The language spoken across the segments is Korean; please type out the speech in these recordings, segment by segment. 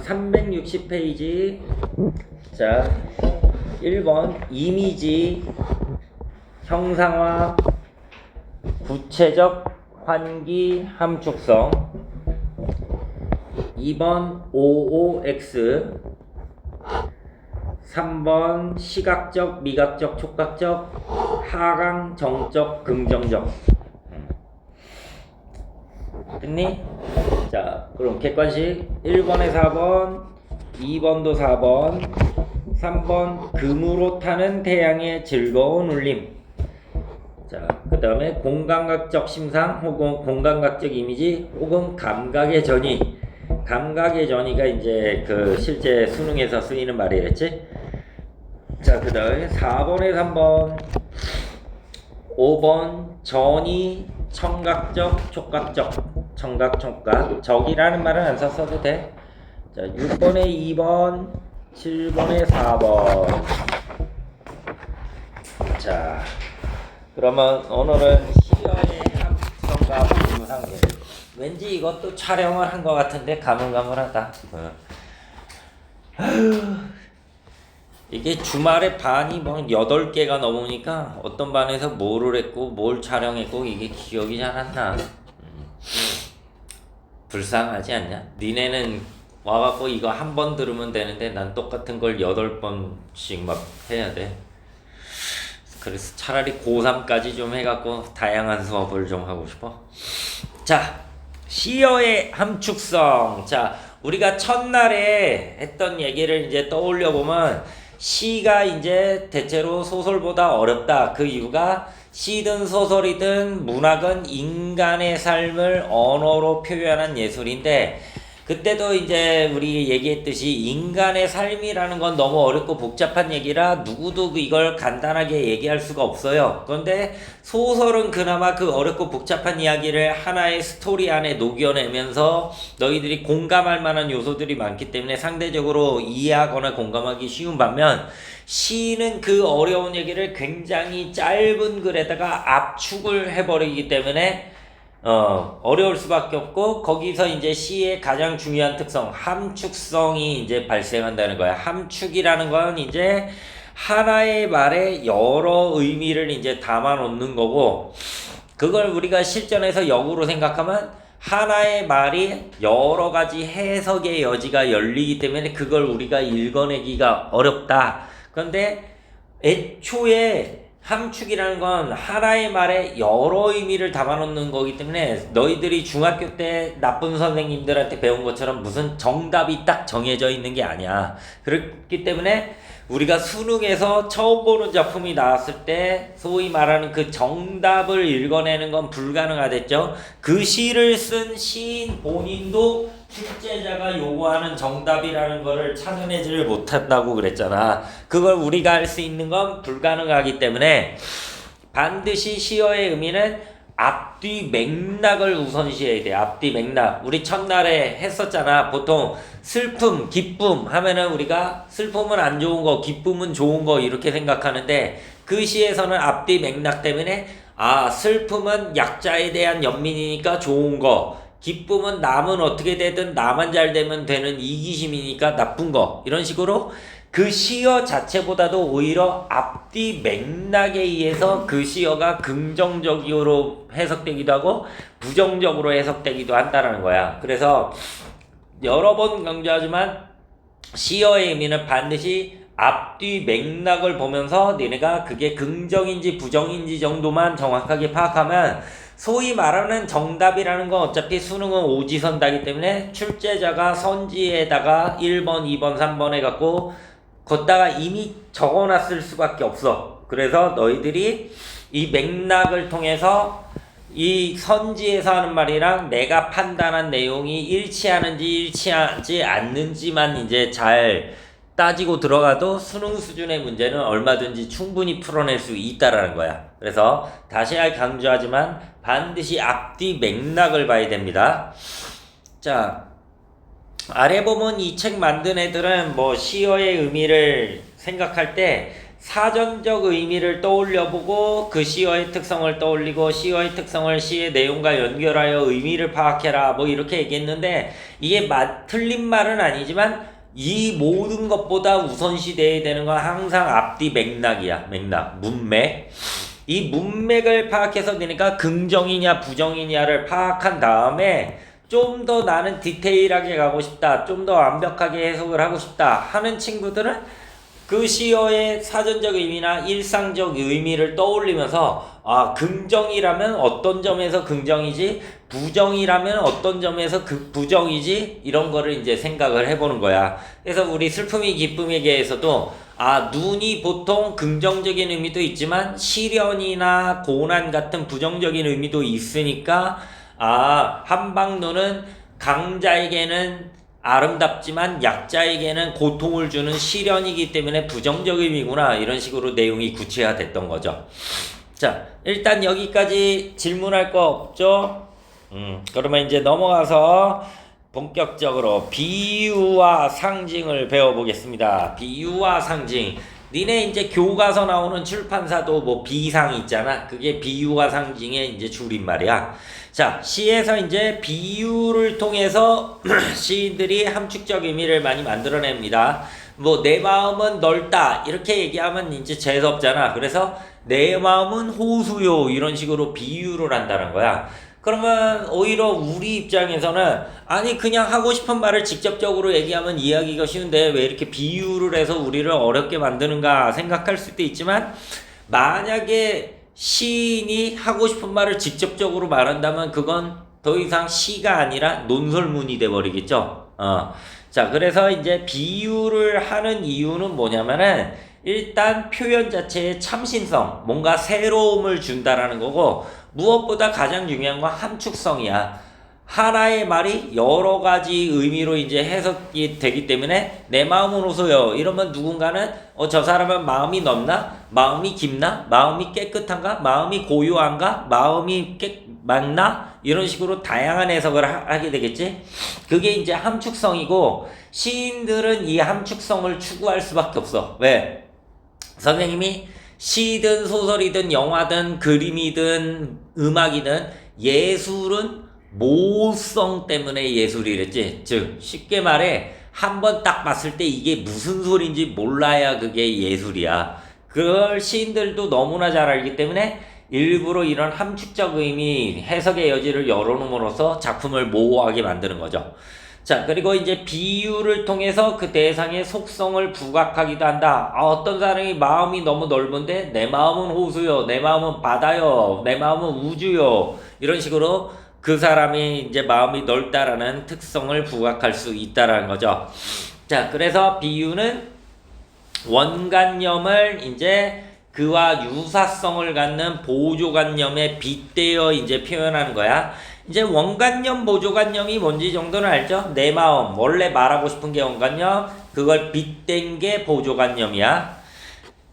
360페이지. 자, 1번 이미지 형상화 구체적 환기 함축성. 2번 OOX. 3번 시각적, 미각적, 촉각적, 하강, 정적, 긍정적. 됐니? 자, 그럼 객관식 1번에 4번, 2번도 4번, 3번 금으로 타는 태양의 즐거운 울림. 자, 그 다음에 공감각적 심상 혹은 공감각적 이미지 혹은 감각의 전이. 감각의 전이가 이제 그 실제 수능에서 쓰이는 말이랬지. 자, 그 다음에 4번에 3번, 5번 전이 청각적, 촉각적. 청각, 촉각. 적이라는 말은 안 썼어도 돼. 자, 6번에 2번, 7번에 4번. 자, 그러면 오늘은 시어의 함성과 분류상계. 왠지 이것도 촬영을 한 것 같은데 가물가물하다. 이게 주말에 반이 뭐 8개가 넘으니까 어떤 반에서 뭐를 했고 뭘 촬영했고 이게 기억이 잘 안 나. 불쌍하지 않냐? 니네는 와갖고 이거 한 번 들으면 되는데 난 똑같은 걸 8번씩 막 해야 돼. 그래서 차라리 고3까지 좀 해갖고 다양한 수업을 좀 하고 싶어. 자, 시어의 함축성. 자, 우리가 첫날에 했던 얘기를 이제 떠올려 보면 시가 이제 대체로 소설보다 어렵다. 그 이유가 시든 소설이든 문학은 인간의 삶을 언어로 표현한 예술인데, 그때도 이제 우리 얘기했듯이 인간의 삶이라는 건 너무 어렵고 복잡한 얘기라 누구도 이걸 간단하게 얘기할 수가 없어요. 그런데 소설은 그나마 그 어렵고 복잡한 이야기를 하나의 스토리 안에 녹여내면서 너희들이 공감할 만한 요소들이 많기 때문에 상대적으로 이해하거나 공감하기 쉬운 반면, 시는 그 어려운 얘기를 굉장히 짧은 글에다가 압축을 해버리기 때문에 어려울 수밖에 없고, 거기서 이제 시의 가장 중요한 특성, 함축성이 이제 발생한다는 거야. 함축이라는 건 이제 하나의 말에 여러 의미를 이제 담아 놓는 거고, 그걸 우리가 실전에서 역으로 생각하면 하나의 말이 여러 가지 해석의 여지가 열리기 때문에 그걸 우리가 읽어내기가 어렵다. 그런데 애초에 함축이라는 건 하나의 말에 여러 의미를 담아놓는 거기 때문에 너희들이 중학교 때 나쁜 선생님들한테 배운 것처럼 무슨 정답이 딱 정해져 있는 게 아니야. 그렇기 때문에 우리가 수능에서 처음 보는 작품이 나왔을 때 소위 말하는 그 정답을 읽어내는 건 불가능하댔죠. 그 시를 쓴 시인 본인도 출제자가 요구하는 정답이라는 거를 찾아내지를 못한다고 그랬잖아. 그걸 우리가 할 수 있는 건 불가능하기 때문에 반드시 시어의 의미는 앞뒤 맥락을 우선시해야 돼. 앞뒤 맥락. 우리 첫날에 했었잖아. 보통 슬픔, 기쁨 하면은 우리가 슬픔은 안 좋은 거, 기쁨은 좋은 거 이렇게 생각하는데, 그 시에서는 앞뒤 맥락 때문에 슬픔은 약자에 대한 연민이니까 좋은 거, 기쁨은 남은 어떻게 되든 나만 잘 되면 되는 이기심이니까 나쁜 거, 이런 식으로 그 시어 자체보다도 오히려 앞뒤 맥락에 의해서 그 시어가 긍정적으로 해석되기도 하고 부정적으로 해석되기도 한다는 거야. 그래서 여러 번 강조하지만 시어의 의미는 반드시 앞뒤 맥락을 보면서 니네가 그게 긍정인지 부정인지 정도만 정확하게 파악하면, 소위 말하는 정답이라는 건 어차피 수능은 오지선다기 때문에 출제자가 선지에다가 1번, 2번, 3번 해갖고 걷다가 이미 적어놨을 수밖에 없어. 그래서 너희들이 이 맥락을 통해서 이 선지에서 하는 말이랑 내가 판단한 내용이 일치하는지 일치하지 않는지만 이제 잘 따지고 들어가도 수능 수준의 문제는 얼마든지 충분히 풀어낼 수 있다라는 거야. 그래서 다시 강조하지만 반드시 앞뒤 맥락을 봐야 됩니다. 자, 아래 보면 이 책 만든 애들은 뭐 시어의 의미를 생각할 때 사전적 의미를 떠올려보고 그 시어의 특성을 떠올리고 시어의 특성을 시의 내용과 연결하여 의미를 파악해라 뭐 이렇게 얘기했는데 이게 틀린 말은 아니지만 이 모든 것보다 우선시돼야 되는 건 항상 앞뒤 맥락이야. 맥락, 문맥. 이 문맥을 파악해서 되니까 긍정이냐 부정이냐를 파악한 다음에 좀 더 나는 디테일하게 가고 싶다, 좀 더 완벽하게 해석을 하고 싶다 하는 친구들은 그 시어의 사전적 의미나 일상적 의미를 떠올리면서 긍정이라면 어떤 점에서 긍정이지, 부정이라면 어떤 점에서 부정이지, 이런 거를 이제 생각을 해보는 거야. 그래서 우리 슬픔이 기쁨에게에서도 눈이 보통 긍정적인 의미도 있지만 시련이나 고난 같은 부정적인 의미도 있으니까 한방눈은 강자에게는 아름답지만 약자에게는 고통을 주는 시련이기 때문에 부정적 의미구나, 이런 식으로 내용이 구체화됐던 거죠. 자, 일단 여기까지 질문할 거 없죠? 그러면 이제 넘어가서 본격적으로 비유와 상징을 배워보겠습니다. 비유와 상징. 니네 이제 교과서 나오는 출판사도 뭐 비상 있잖아. 그게 비유와 상징의 이제 줄임말이야. 자, 시에서 이제 비유를 통해서 시인들이 함축적 의미를 많이 만들어냅니다. 뭐 내 마음은 넓다 이렇게 얘기하면 이제 재수없잖아. 그래서 내 마음은 호수요 이런 식으로 비유를 한다는 거야. 그러면 오히려 우리 입장에서는 그냥 하고 싶은 말을 직접적으로 얘기하면 이해하기가 쉬운데 왜 이렇게 비유를 해서 우리를 어렵게 만드는가 생각할 수도 있지만, 만약에 시인이 하고 싶은 말을 직접적으로 말한다면 그건 더 이상 시가 아니라 논설문이 돼버리겠죠. 자, 그래서 이제 비유를 하는 이유는 뭐냐면은 일단 표현 자체의 참신성, 뭔가 새로움을 준다라는 거고, 무엇보다 가장 중요한 건 함축성이야. 하나의 말이 여러 가지 의미로 이제 해석이 되기 때문에 내 마음은 호소요 이러면 누군가는 저 사람은 마음이 넓나? 마음이 깊나? 마음이 깨끗한가? 마음이 고요한가? 마음이 맑나? 이런 식으로 다양한 해석을 하게 되겠지? 그게 이제 함축성이고, 시인들은 이 함축성을 추구할 수밖에 없어. 왜? 선생님이 시든 소설이든 영화든 그림이든 음악이든 예술은 모성 때문에 예술이랬지. 즉 쉽게 말해 한번 딱 봤을 때 이게 무슨 소리인지 몰라야 그게 예술이야. 그걸 시인들도 너무나 잘 알기 때문에 일부러 이런 함축적 의미, 해석의 여지를 열어놓음으로써 작품을 모호하게 만드는 거죠. 자, 그리고 이제 비유를 통해서 그 대상의 속성을 부각하기도 한다. 어떤 사람이 마음이 너무 넓은데 내 마음은 호수요, 내 마음은 바다요, 내 마음은 우주요, 이런 식으로 그 사람이 이제 마음이 넓다라는 특성을 부각할 수 있다라는 거죠. 자, 그래서 비유는 원관념을 이제 그와 유사성을 갖는 보조관념에 빗대어 이제 표현하는 거야. 이제 원관념, 보조관념이 뭔지 정도는 알죠? 내 마음, 원래 말하고 싶은 게 원관념, 그걸 빗댄 게 보조관념이야.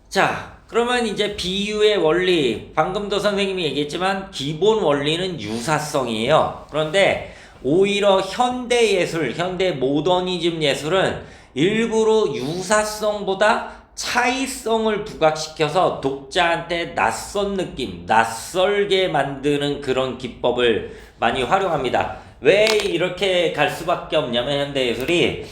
자, 그러면 이제 비유의 원리, 방금도 선생님이 얘기했지만 기본 원리는 유사성이에요. 그런데 오히려 현대 예술, 현대 모더니즘 예술은 일부러 유사성보다 차이성을 부각시켜서 독자한테 낯선 느낌, 낯설게 만드는 그런 기법을 많이 활용합니다. 왜 이렇게 갈 수밖에 없냐면 현대예술이,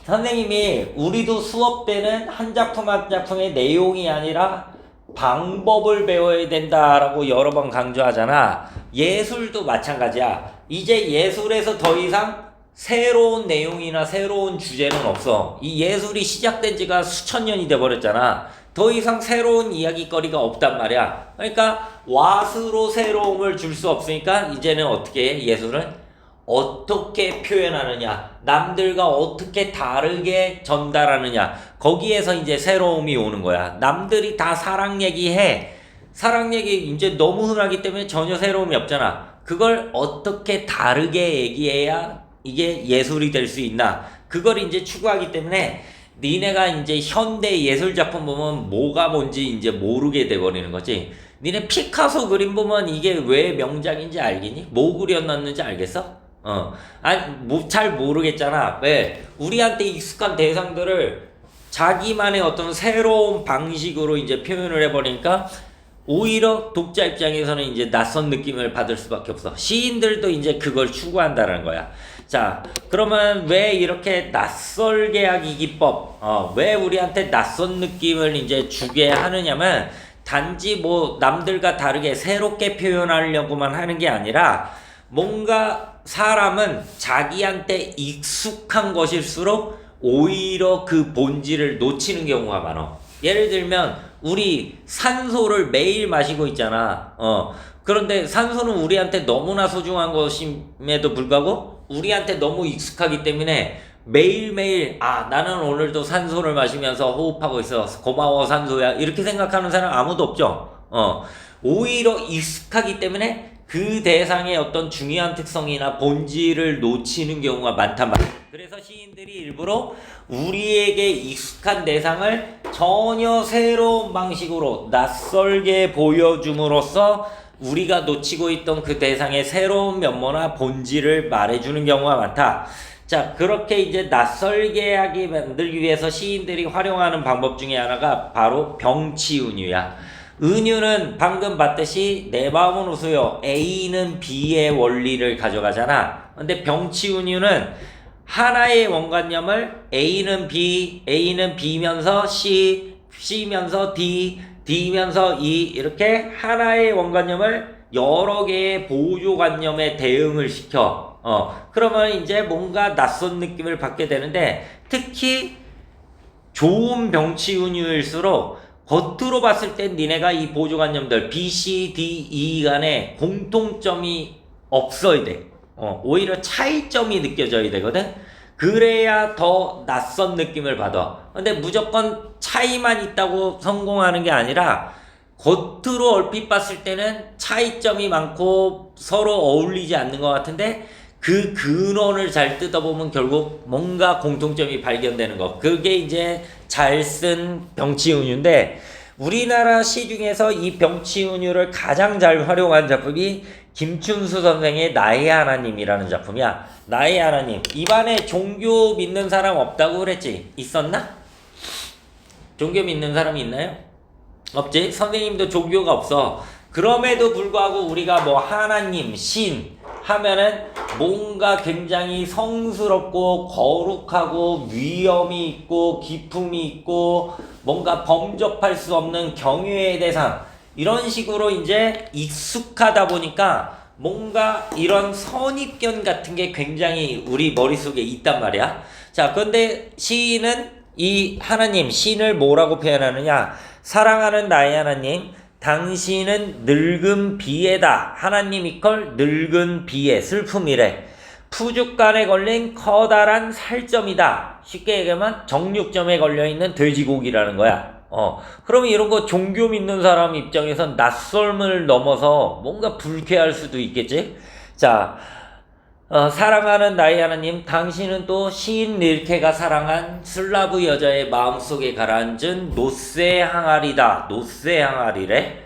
선생님이 우리도 수업 때는 한 작품 한 작품의 내용이 아니라 방법을 배워야 된다라고 여러 번 강조하잖아. 예술도 마찬가지야. 이제 예술에서 더 이상 새로운 내용이나 새로운 주제는 없어. 이 예술이 시작된 지가 수천 년이 돼버렸잖아. 더 이상 새로운 이야기거리가 없단 말이야. 그러니까 왓으로 새로움을 줄 수 없으니까 이제는 어떻게 해? 예술은 어떻게 표현하느냐, 남들과 어떻게 다르게 전달하느냐, 거기에서 이제 새로움이 오는 거야. 남들이 다 사랑 얘기해. 사랑 얘기 이제 너무 흔하기 때문에 전혀 새로움이 없잖아. 그걸 어떻게 다르게 얘기해야 이게 예술이 될 수 있나, 그걸 이제 추구하기 때문에 니네가 이제 현대 예술 작품 보면 뭐가 뭔지 이제 모르게 돼버리는 거지. 니네 피카소 그림 보면 이게 왜 명작인지 알겠니? 뭐 그려놨는지 알겠어? 잘 모르겠잖아. 왜? 우리한테 익숙한 대상들을 자기만의 어떤 새로운 방식으로 이제 표현을 해버리니까 오히려 독자 입장에서는 이제 낯선 느낌을 받을 수밖에 없어. 시인들도 이제 그걸 추구한다는 거야. 자, 그러면 왜 이렇게 낯설게 하기 기법, 왜 우리한테 낯선 느낌을 이제 주게 하느냐면, 단지 뭐 남들과 다르게 새롭게 표현하려고만 하는 게 아니라, 뭔가 사람은 자기한테 익숙한 것일수록 오히려 그 본질을 놓치는 경우가 많아. 예를 들면 우리 산소를 매일 마시고 있잖아. 그런데 산소는 우리한테 너무나 소중한 것임에도 불구하고 우리한테 너무 익숙하기 때문에 매일매일 나는 오늘도 산소를 마시면서 호흡하고 있어. 고마워 산소야. 이렇게 생각하는 사람 아무도 없죠. 오히려 익숙하기 때문에 그 대상의 어떤 중요한 특성이나 본질을 놓치는 경우가 많단 말이야. 그래서 시인들이 일부러 우리에게 익숙한 대상을 전혀 새로운 방식으로 낯설게 보여줌으로써 우리가 놓치고 있던 그 대상의 새로운 면모나 본질을 말해주는 경우가 많다. 자, 그렇게 이제 낯설게 하게 만들기 위해서 시인들이 활용하는 방법 중에 하나가 바로 병치운유야. 은유는 방금 봤듯이 내 마음은 우수요, A는 B의 원리를 가져가잖아. 근데 병치운유는 하나의 원관념을 A는 B면서 C, C면서 D, D면서 E, 이렇게 하나의 원관념을 여러 개의 보조관념에 대응을 시켜. 그러면 이제 뭔가 낯선 느낌을 받게 되는데, 특히 좋은 병치운유일수록 겉으로 봤을 땐 니네가 이 보조관념들 B, C, D, E 간에 공통점이 없어야 돼. 오히려 차이점이 느껴져야 되거든. 그래야 더 낯선 느낌을 받아. 근데 무조건 차이만 있다고 성공하는 게 아니라 겉으로 얼핏 봤을 때는 차이점이 많고 서로 어울리지 않는 것 같은데 그 근원을 잘 뜯어보면 결국 뭔가 공통점이 발견되는 거. 그게 이제 잘 쓴 병치운유인데, 우리나라 시 중에서 이 병치운유를 가장 잘 활용한 작품이 김춘수 선생의 나의 하나님이라는 작품이야. 나의 하나님. 입안에 종교 믿는 사람 없다고 그랬지? 있었나? 종교 믿는 사람이 있나요? 없지? 선생님도 종교가 없어. 그럼에도 불구하고 우리가 뭐 하나님, 신 하면은 뭔가 굉장히 성스럽고 거룩하고 위엄이 있고 기품이 있고 뭔가 범접할 수 없는 경외의 대상, 이런 식으로 이제 익숙하다 보니까 뭔가 이런 선입견 같은 게 굉장히 우리 머릿속에 있단 말이야. 자, 그런데 시인은 이 하나님, 신을 뭐라고 표현하느냐? 사랑하는 나의 하나님, 당신은 늙은 비애다. 하나님 이퀄 늙은 비애, 슬픔이래. 푸죽간에 걸린 커다란 살점이다. 쉽게 얘기하면 정육점에 걸려있는 돼지고기라는 거야. 그러면 이런 거 종교 믿는 사람 입장에선 낯설음을 넘어서 뭔가 불쾌할 수도 있겠지? 자, 사랑하는 나의 하나님, 당신은 또 시인 릴케가 사랑한 슬라브 여자의 마음속에 가라앉은 노쇠 항아리다. 노쇠 항아리래.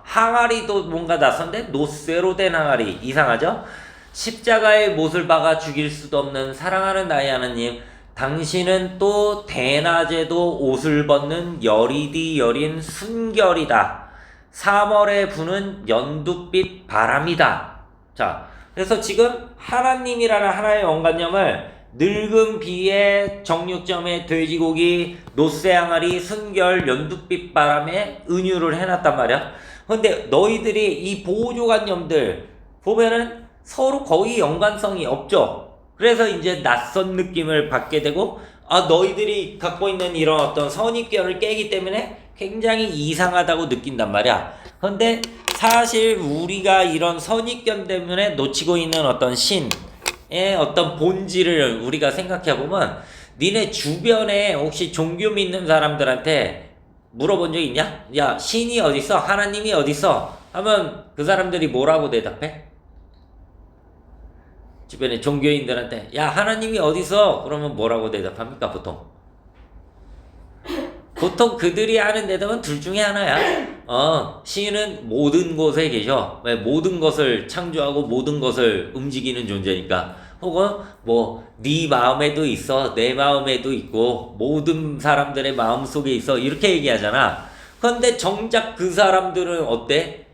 항아리도 뭔가 낯선데 노쇠로 된 항아리. 이상하죠? 십자가의 못을 박아 죽일 수도 없는 사랑하는 나의 하나님, 당신은 또 대낮에도 옷을 벗는 여리디 여린 순결이다. 3월에 부는 연두빛 바람이다. 자, 그래서 지금 하나님이라는 하나의 원관념을 늙은 비의 정육점의 돼지고기, 노쇠 항아리, 순결, 연두빛 바람에 은유를 해놨단 말이야. 근데 너희들이 이 보조관념들 보면은 서로 거의 연관성이 없죠. 그래서 이제 낯선 느낌을 받게 되고, 너희들이 갖고 있는 이런 어떤 선입견을 깨기 때문에 굉장히 이상하다고 느낀단 말이야. 근데 사실 우리가 이런 선입견 때문에 놓치고 있는 어떤 신의 어떤 본질을 우리가 생각해보면, 니네 주변에 혹시 종교 믿는 사람들한테 물어본 적 있냐? 야, 신이 어딨어? 하나님이 어딨어? 하면 그 사람들이 뭐라고 대답해? 주변에 종교인들한테 야, 하나님이 어딨어? 그러면 뭐라고 대답합니까? 보통 그들이 하는 대답은 둘 중에 하나야. 신은 모든 곳에 계셔. 왜? 모든 것을 창조하고 모든 것을 움직이는 존재니까. 혹은 뭐 네 마음에도 있어, 내 마음에도 있고 모든 사람들의 마음 속에 있어 이렇게 얘기하잖아. 그런데 정작 그 사람들은 어때?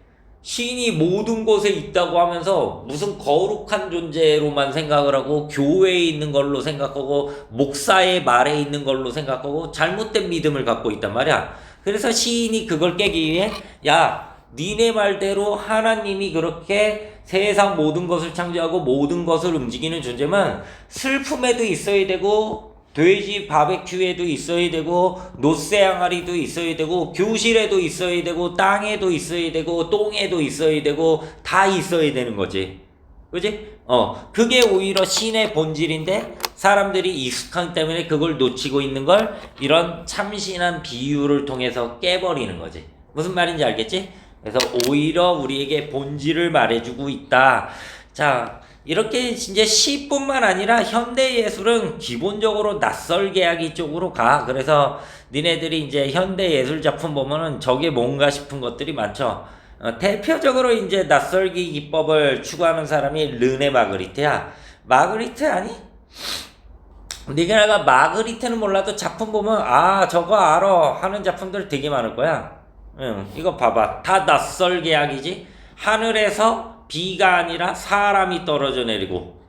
신이 모든 곳에 있다고 하면서 무슨 거룩한 존재로만 생각을 하고 교회에 있는 걸로 생각하고 목사의 말에 있는 걸로 생각하고 잘못된 믿음을 갖고 있단 말이야. 그래서 시인이 그걸 깨기 위해 야, 니네 말대로 하나님이 그렇게 세상 모든 것을 창조하고 모든 것을 움직이는 존재만 슬픔에도 있어야 되고 돼지 바베큐에도 있어야 되고 노새 항아리도 있어야 되고 교실에도 있어야 되고 땅에도 있어야 되고 똥에도 있어야 되고 다 있어야 되는 거지. 그지? 그게 오히려 신의 본질인데 사람들이 익숙하기 때문에 그걸 놓치고 있는 걸 이런 참신한 비유를 통해서 깨버리는 거지. 무슨 말인지 알겠지? 그래서 오히려 우리에게 본질을 말해주고 있다. 자, 이렇게 이제 시뿐만 아니라 현대 예술은 기본적으로 낯설 계약이 쪽으로 가. 그래서 니네들이 이제 현대 예술 작품 보면은 저게 뭔가 싶은 것들이 많죠. 대표적으로 이제 낯설기 기법을 추구하는 사람이 르네 마그리트야. 마그리트 아니? 네가 마그리트는 몰라도 작품 보면 아 저거 알아 하는 작품들 되게 많을 거야. 응, 이거 봐봐. 다 낯설 계약이지. 하늘에서 비가 아니라 사람이 떨어져 내리고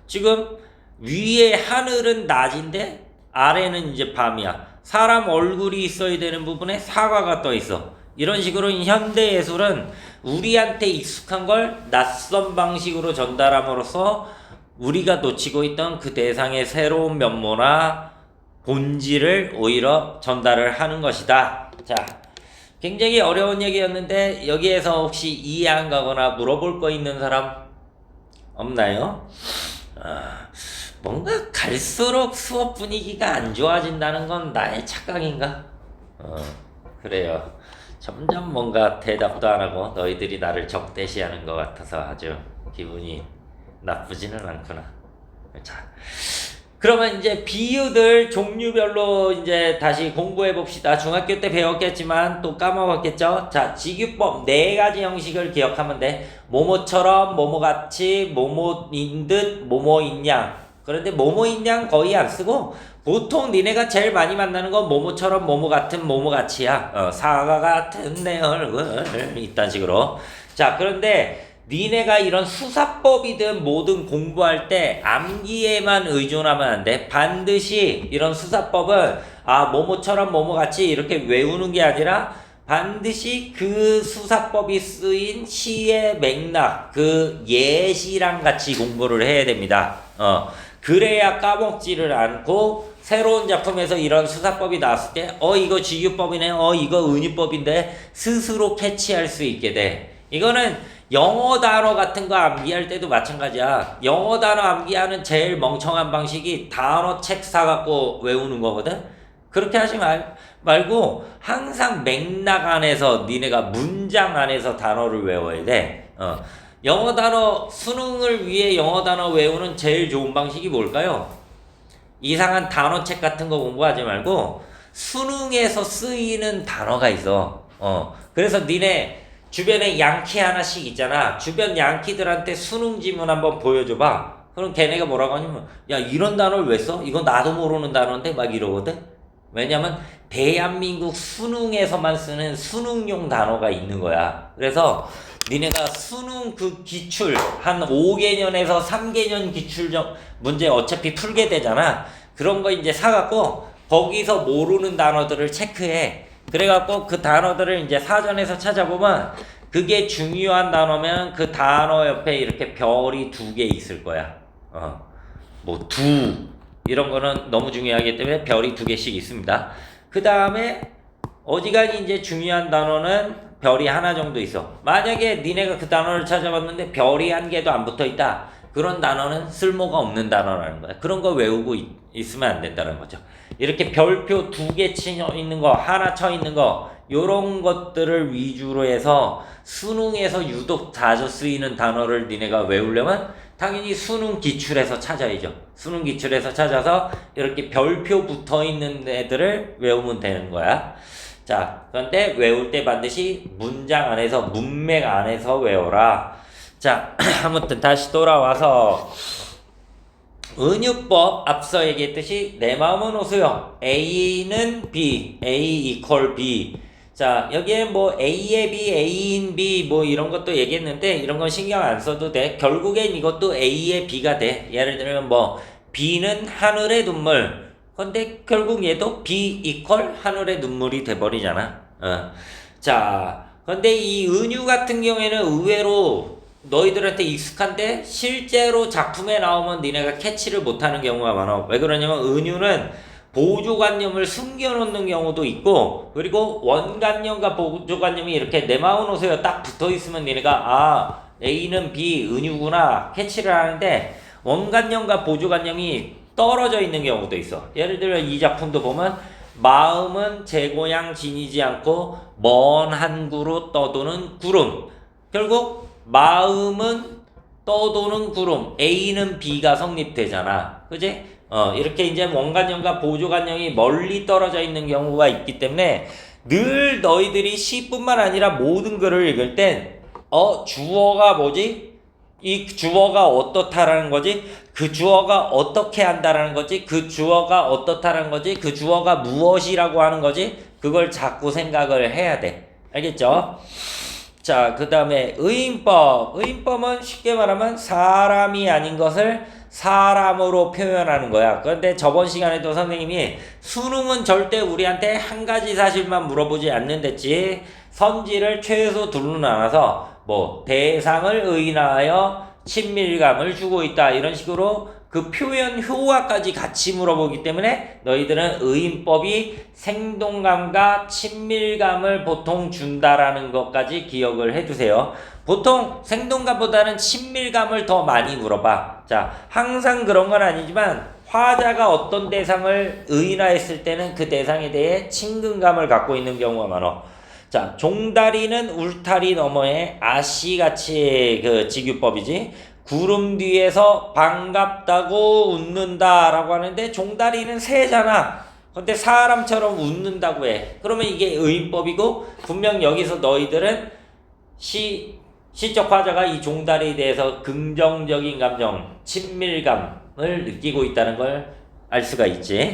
지금 위에 하늘은 낮인데 아래는 이제 밤이야. 사람 얼굴이 있어야 되는 부분에 사과가 떠 있어. 이런 식으로 현대 예술은 우리한테 익숙한 걸 낯선 방식으로 전달함으로써 우리가 놓치고 있던 그 대상의 새로운 면모나 본질을 오히려 전달을 하는 것이다. 자, 굉장히 어려운 얘기였는데 여기에서 혹시 이해 안 가거나 물어볼 거 있는 사람 없나요? 뭔가 갈수록 수업 분위기가 안 좋아진다는 건 나의 착각인가? 그래요. 점점 뭔가 대답도 안 하고 너희들이 나를 적대시하는 것 같아서 아주 기분이 나쁘지는 않구나. 자, 그러면 이제 비유들 종류별로 이제 다시 공부해 봅시다. 중학교 때 배웠겠지만 또 까먹었겠죠? 자, 직유법 4가지 형식을 기억하면 돼. 뭐뭐처럼, 뭐뭐같이, 뭐뭐인 듯, 뭐뭐인 양. 그런데 뭐뭐인 양 거의 안 쓰고 보통 니네가 제일 많이 만나는 건 뭐뭐처럼, 뭐뭐같은, 뭐뭐같이야. 사과 같은 내 얼굴 이딴 식으로. 자, 그런데 니네가 이런 수사법이든 뭐든 공부할 때 암기에만 의존하면 안 돼. 반드시 이런 수사법은 뭐뭐처럼 뭐뭐같이 이렇게 외우는 게 아니라 반드시 그 수사법이 쓰인 시의 맥락, 그 예시랑 같이 공부를 해야 됩니다. 그래야 까먹지를 않고 새로운 작품에서 이런 수사법이 나왔을 때 이거 직유법이네, 이거 은유법인데 스스로 캐치할 수 있게 돼. 이거는 영어 단어 같은 거 암기할 때도 마찬가지야. 영어 단어 암기하는 제일 멍청한 방식이 단어 책 사갖고 외우는 거거든. 그렇게 하지 말고 항상 맥락 안에서 니네가 문장 안에서 단어를 외워야 돼. 영어 단어 수능을 위해 영어 단어 외우는 제일 좋은 방식이 뭘까요? 이상한 단어 책 같은 거 공부하지 말고 수능에서 쓰이는 단어가 있어. 그래서 니네 주변에 양키 하나씩 있잖아. 주변 양키들한테 수능 지문 한번 보여줘봐. 그럼 걔네가 뭐라고 하냐면 야 이런 단어를 왜 써? 이거 나도 모르는 단어인데 막 이러거든. 왜냐면 대한민국 수능에서만 쓰는 수능용 단어가 있는 거야. 그래서 니네가 수능 그 기출 한 5개년에서 3개년 기출 문제 어차피 풀게 되잖아. 그런 거 이제 사갖고 거기서 모르는 단어들을 체크해. 그래갖고 그 단어들을 이제 사전에서 찾아보면 그게 중요한 단어면 그 단어 옆에 이렇게 별이 2개 있을 거야. 뭐 이런 거는 너무 중요하기 때문에 별이 2개씩 있습니다. 그 다음에 어지간히 이제 중요한 단어는 별이 하나 정도 있어. 만약에 니네가 그 단어를 찾아봤는데 별이 1개도 안 붙어 있다. 그런 단어는 쓸모가 없는 단어라는 거야. 그런 거 외우고 있으면 안 된다는 거죠. 이렇게 별표 2개 쳐 있는 거, 하나 쳐 있는 거, 요런 것들을 위주로 해서 수능에서 유독 자주 쓰이는 단어를 니네가 외우려면 당연히 수능 기출에서 찾아야죠. 수능 기출에서 찾아서 이렇게 별표 붙어 있는 애들을 외우면 되는 거야. 자, 그런데 외울 때 반드시 문장 안에서, 문맥 안에서 외워라. 자, 아무튼 다시 돌아와서 은유법 앞서 얘기했듯이 내 마음은 오수영 A는 B, A equal B. 자, 여기에 뭐 A의 B, A인 B 뭐 이런 것도 얘기했는데 이런 건 신경 안 써도 돼. 결국엔 이것도 A의 B가 돼. 예를 들면 뭐 B는 하늘의 눈물. 근데 결국 얘도 B equal 하늘의 눈물이 돼버리잖아. 자, 근데 이 은유 같은 경우에는 의외로 너희들한테 익숙한데 실제로 작품에 나오면 니네가 캐치를 못하는 경우가 많아. 왜 그러냐면 은유는 보조관념을 숨겨놓는 경우도 있고 그리고 원관념과 보조관념이 이렇게 내 마음 오세요 딱 붙어있으면 니네가 아 A는 B 은유구나 캐치를 하는데 원관념과 보조관념이 떨어져 있는 경우도 있어. 예를 들어 이 작품도 보면 마음은 제 고향 지니지 않고 먼 항구로 떠도는 구름. 결국 마음은 떠도는 구름 A는 B가 성립되잖아. 그지? 이렇게 이제 원관념과 보조관념이 멀리 떨어져 있는 경우가 있기 때문에 늘 너희들이 시뿐만 아니라 모든 글을 읽을 땐 주어가 뭐지? 이 주어가 어떻다라는 거지? 그 주어가 어떻게 한다라는 거지? 그 주어가 어떻다라는 거지? 그 주어가 무엇이라고 하는 거지? 그걸 자꾸 생각을 해야 돼. 알겠죠? 자, 그 다음에 의인법. 의인법은 쉽게 말하면 사람이 아닌 것을 사람으로 표현하는 거야. 그런데 저번 시간에도 선생님이 수능은 절대 우리한테 한 가지 사실만 물어보지 않는댔지. 선지를 최소 둘로 나눠서 뭐 대상을 의인하여 친밀감을 주고 있다 이런 식으로 그 표현 효과까지 같이 물어보기 때문에 너희들은 의인법이 생동감과 친밀감을 보통 준다라는 것까지 기억을 해두세요. 보통 생동감보다는 친밀감을 더 많이 물어봐. 자, 항상 그런 건 아니지만 화자가 어떤 대상을 의인화했을 때는 그 대상에 대해 친근감을 갖고 있는 경우가 많아. 자, 종다리는 울타리 너머에 아씨같이 그 직유법이지. 구름 뒤에서 반갑다고 웃는다 라고 하는데 종다리는 새잖아. 근데 사람처럼 웃는다고 해. 그러면 이게 의인법이고 분명 여기서 너희들은 시적 화자가 이 종다리에 대해서 긍정적인 감정, 친밀감을 느끼고 있다는 걸 알 수가 있지.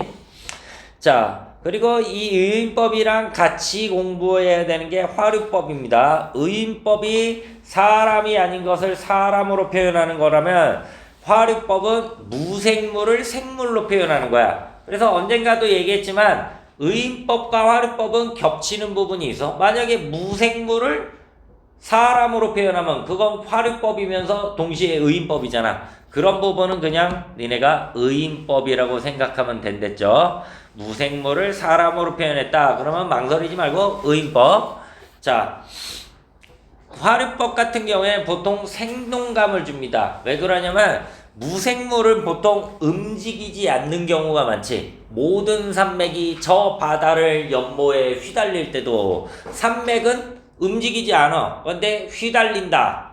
자, 그리고 이 의인법이랑 같이 공부해야 되는 게 화류법입니다. 의인법이 사람이 아닌 것을 사람으로 표현하는 거라면 화류법은 무생물을 생물로 표현하는 거야. 그래서 언젠가도 얘기했지만 의인법과 화류법은 겹치는 부분이 있어. 만약에 무생물을 사람으로 표현하면 그건 화류법이면서 동시에 의인법이잖아. 그런 부분은 그냥 니네가 의인법이라고 생각하면 된댔죠. 무생물을 사람으로 표현했다. 그러면 망설이지 말고 의인법. 자, 화류법 같은 경우에 보통 생동감을 줍니다. 왜 그러냐면 무생물은 보통 움직이지 않는 경우가 많지. 모든 산맥이 저 바다를 연모에 휘달릴 때도 산맥은 움직이지 않아. 근데 휘달린다.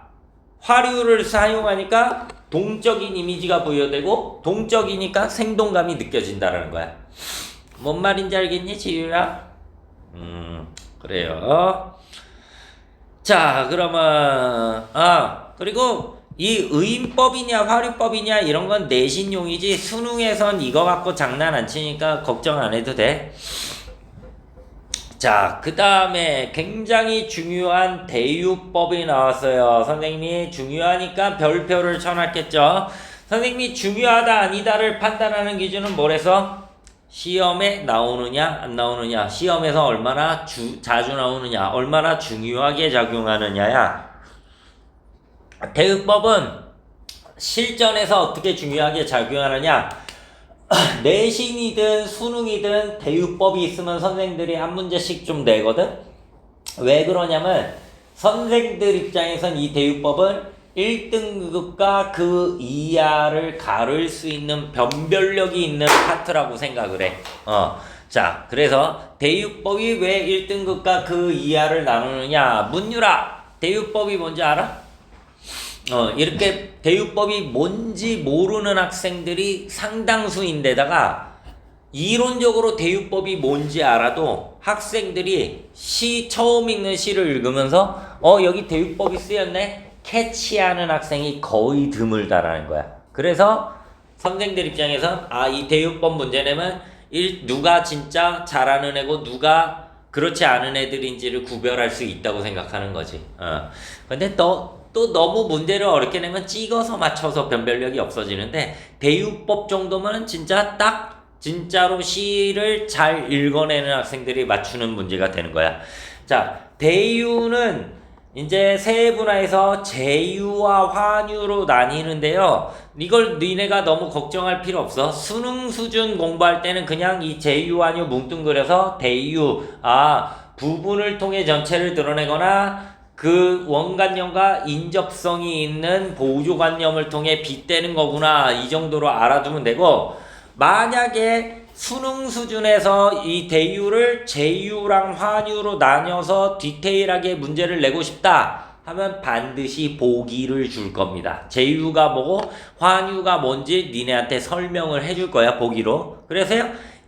화류를 사용하니까 동적인 이미지가 부여되고 동적이니까 생동감이 느껴진다라는 거야. 뭔 말인지 알겠니, 지유야? 그래요. 자, 그러면 그리고 이 의인법이냐 화류법이냐 이런 건 내신용이지 수능에선 이거 갖고 장난 안 치니까 걱정 안 해도 돼. 자, 그 다음에 굉장히 중요한 대유법이 나왔어요. 선생님이 중요하니까 별표를 쳐놨겠죠. 선생님이 중요하다 아니다를 판단하는 기준은 뭐래서? 시험에 나오느냐 안 나오느냐, 시험에서 얼마나 자주 나오느냐, 얼마나 중요하게 작용하느냐야. 대유법은 실전에서 어떻게 중요하게 작용하느냐, 내신이든 수능이든 대유법이 있으면 선생들이 한 문제씩 좀 내거든. 왜 그러냐면 선생들 입장에선 이 대유법은 1등급과 그 이하를 가를 수 있는 변별력이 있는 파트라고 생각을 해. 자, 그래서 대유법이 왜 1등급과 그 이하를 나누느냐. 문유라, 대유법이 뭔지 알아? 이렇게 대유법이 뭔지 모르는 학생들이 상당수인데다가 이론적으로 대유법이 뭔지 알아도 학생들이 처음 읽는 시를 읽으면서 여기 대유법이 쓰였네? 캐치하는 학생이 거의 드물다라는 거야. 그래서 선생들 입장에선 이 대유법 문제 내면 누가 진짜 잘하는 애고 누가 그렇지 않은 애들인지를 구별할 수 있다고 생각하는 거지. 근데 또 너무 문제를 어렵게 내면 찍어서 맞춰서 변별력이 없어지는데 대유법 정도면 진짜로 시를 잘 읽어내는 학생들이 맞추는 문제가 되는 거야. 자, 대유는 이제 세분화해서 제유와 환유로 나뉘는데요. 이걸 니네가 너무 걱정할 필요 없어. 수능 수준 공부할 때는 그냥 이 제유, 환유 뭉뚱그려서 대유, 부분을 통해 전체를 드러내거나 그 원관념과 인접성이 있는 보조관념을 통해 빗대는 거구나, 이 정도로 알아두면 되고, 만약에 수능 수준에서 이 대유를 제유랑 환유로 나뉘어서 디테일하게 문제를 내고 싶다 하면 반드시 보기를 줄 겁니다. 제유가 뭐고 환유가 뭔지 니네한테 설명을 해줄 거야, 보기로. 그래서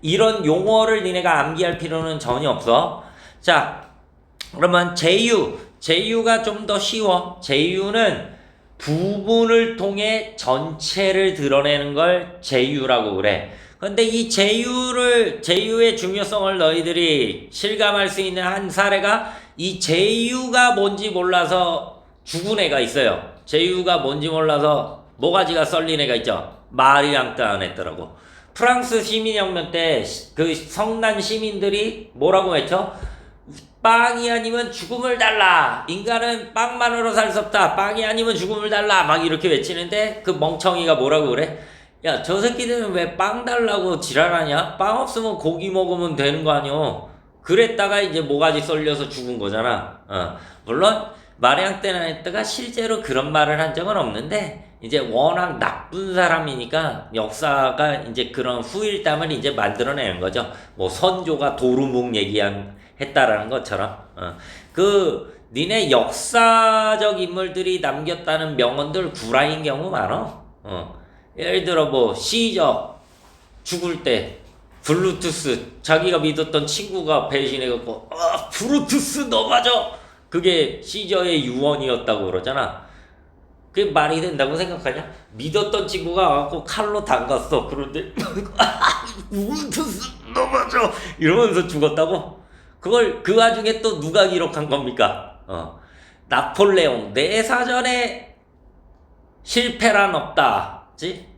이런 용어를 니네가 암기할 필요는 전혀 없어. 자, 그러면 제유가 좀 더 쉬워. 제유는 부분을 통해 전체를 드러내는 걸 제유라고 그래. 근데 이 제유의 중요성을 너희들이 실감할 수 있는 한 사례가, 이 제유가 뭔지 몰라서 죽은 애가 있어요. 제유가 뭔지 몰라서 모가지가 썰린 애가 있죠. 마리 앙뚜아네트라고. 프랑스 시민혁명 때 그 성난 시민들이 뭐라고 했죠? 빵이 아니면 죽음을 달라. 인간은 빵만으로 살 수 없다. 빵이 아니면 죽음을 달라. 막 이렇게 외치는데 그 멍청이가 뭐라고 그래? 야, 저 새끼들은 왜 빵 달라고 지랄하냐? 빵 없으면 고기 먹으면 되는 거 아니오? 그랬다가 이제 모가지 썰려서 죽은 거잖아. 물론 마리 앙뚜아네트가 실제로 그런 말을 한 적은 없는데, 이제 워낙 나쁜 사람이니까 역사가 이제 그런 후일담을 이제 만들어내는 거죠. 뭐 선조가 도루묵 했다라는 것처럼. 니네 역사적 인물들이 남겼다는 명언들 구라인 경우 많어. 예를 들어 뭐 시저 죽을 때 블루투스, 자기가 믿었던 친구가 배신해갖고 블루투스 너 맞아, 그게 시저의 유언이었다고 그러잖아. 그게 말이 된다고 생각하냐? 믿었던 친구가 와갖고 칼로 담갔어. 그런데 블루투스 너 맞아 이러면서 죽었다고? 그걸 그 와중에 또 누가 기록한 겁니까? 나폴레옹, 내 사전에 실패란 없다. 지?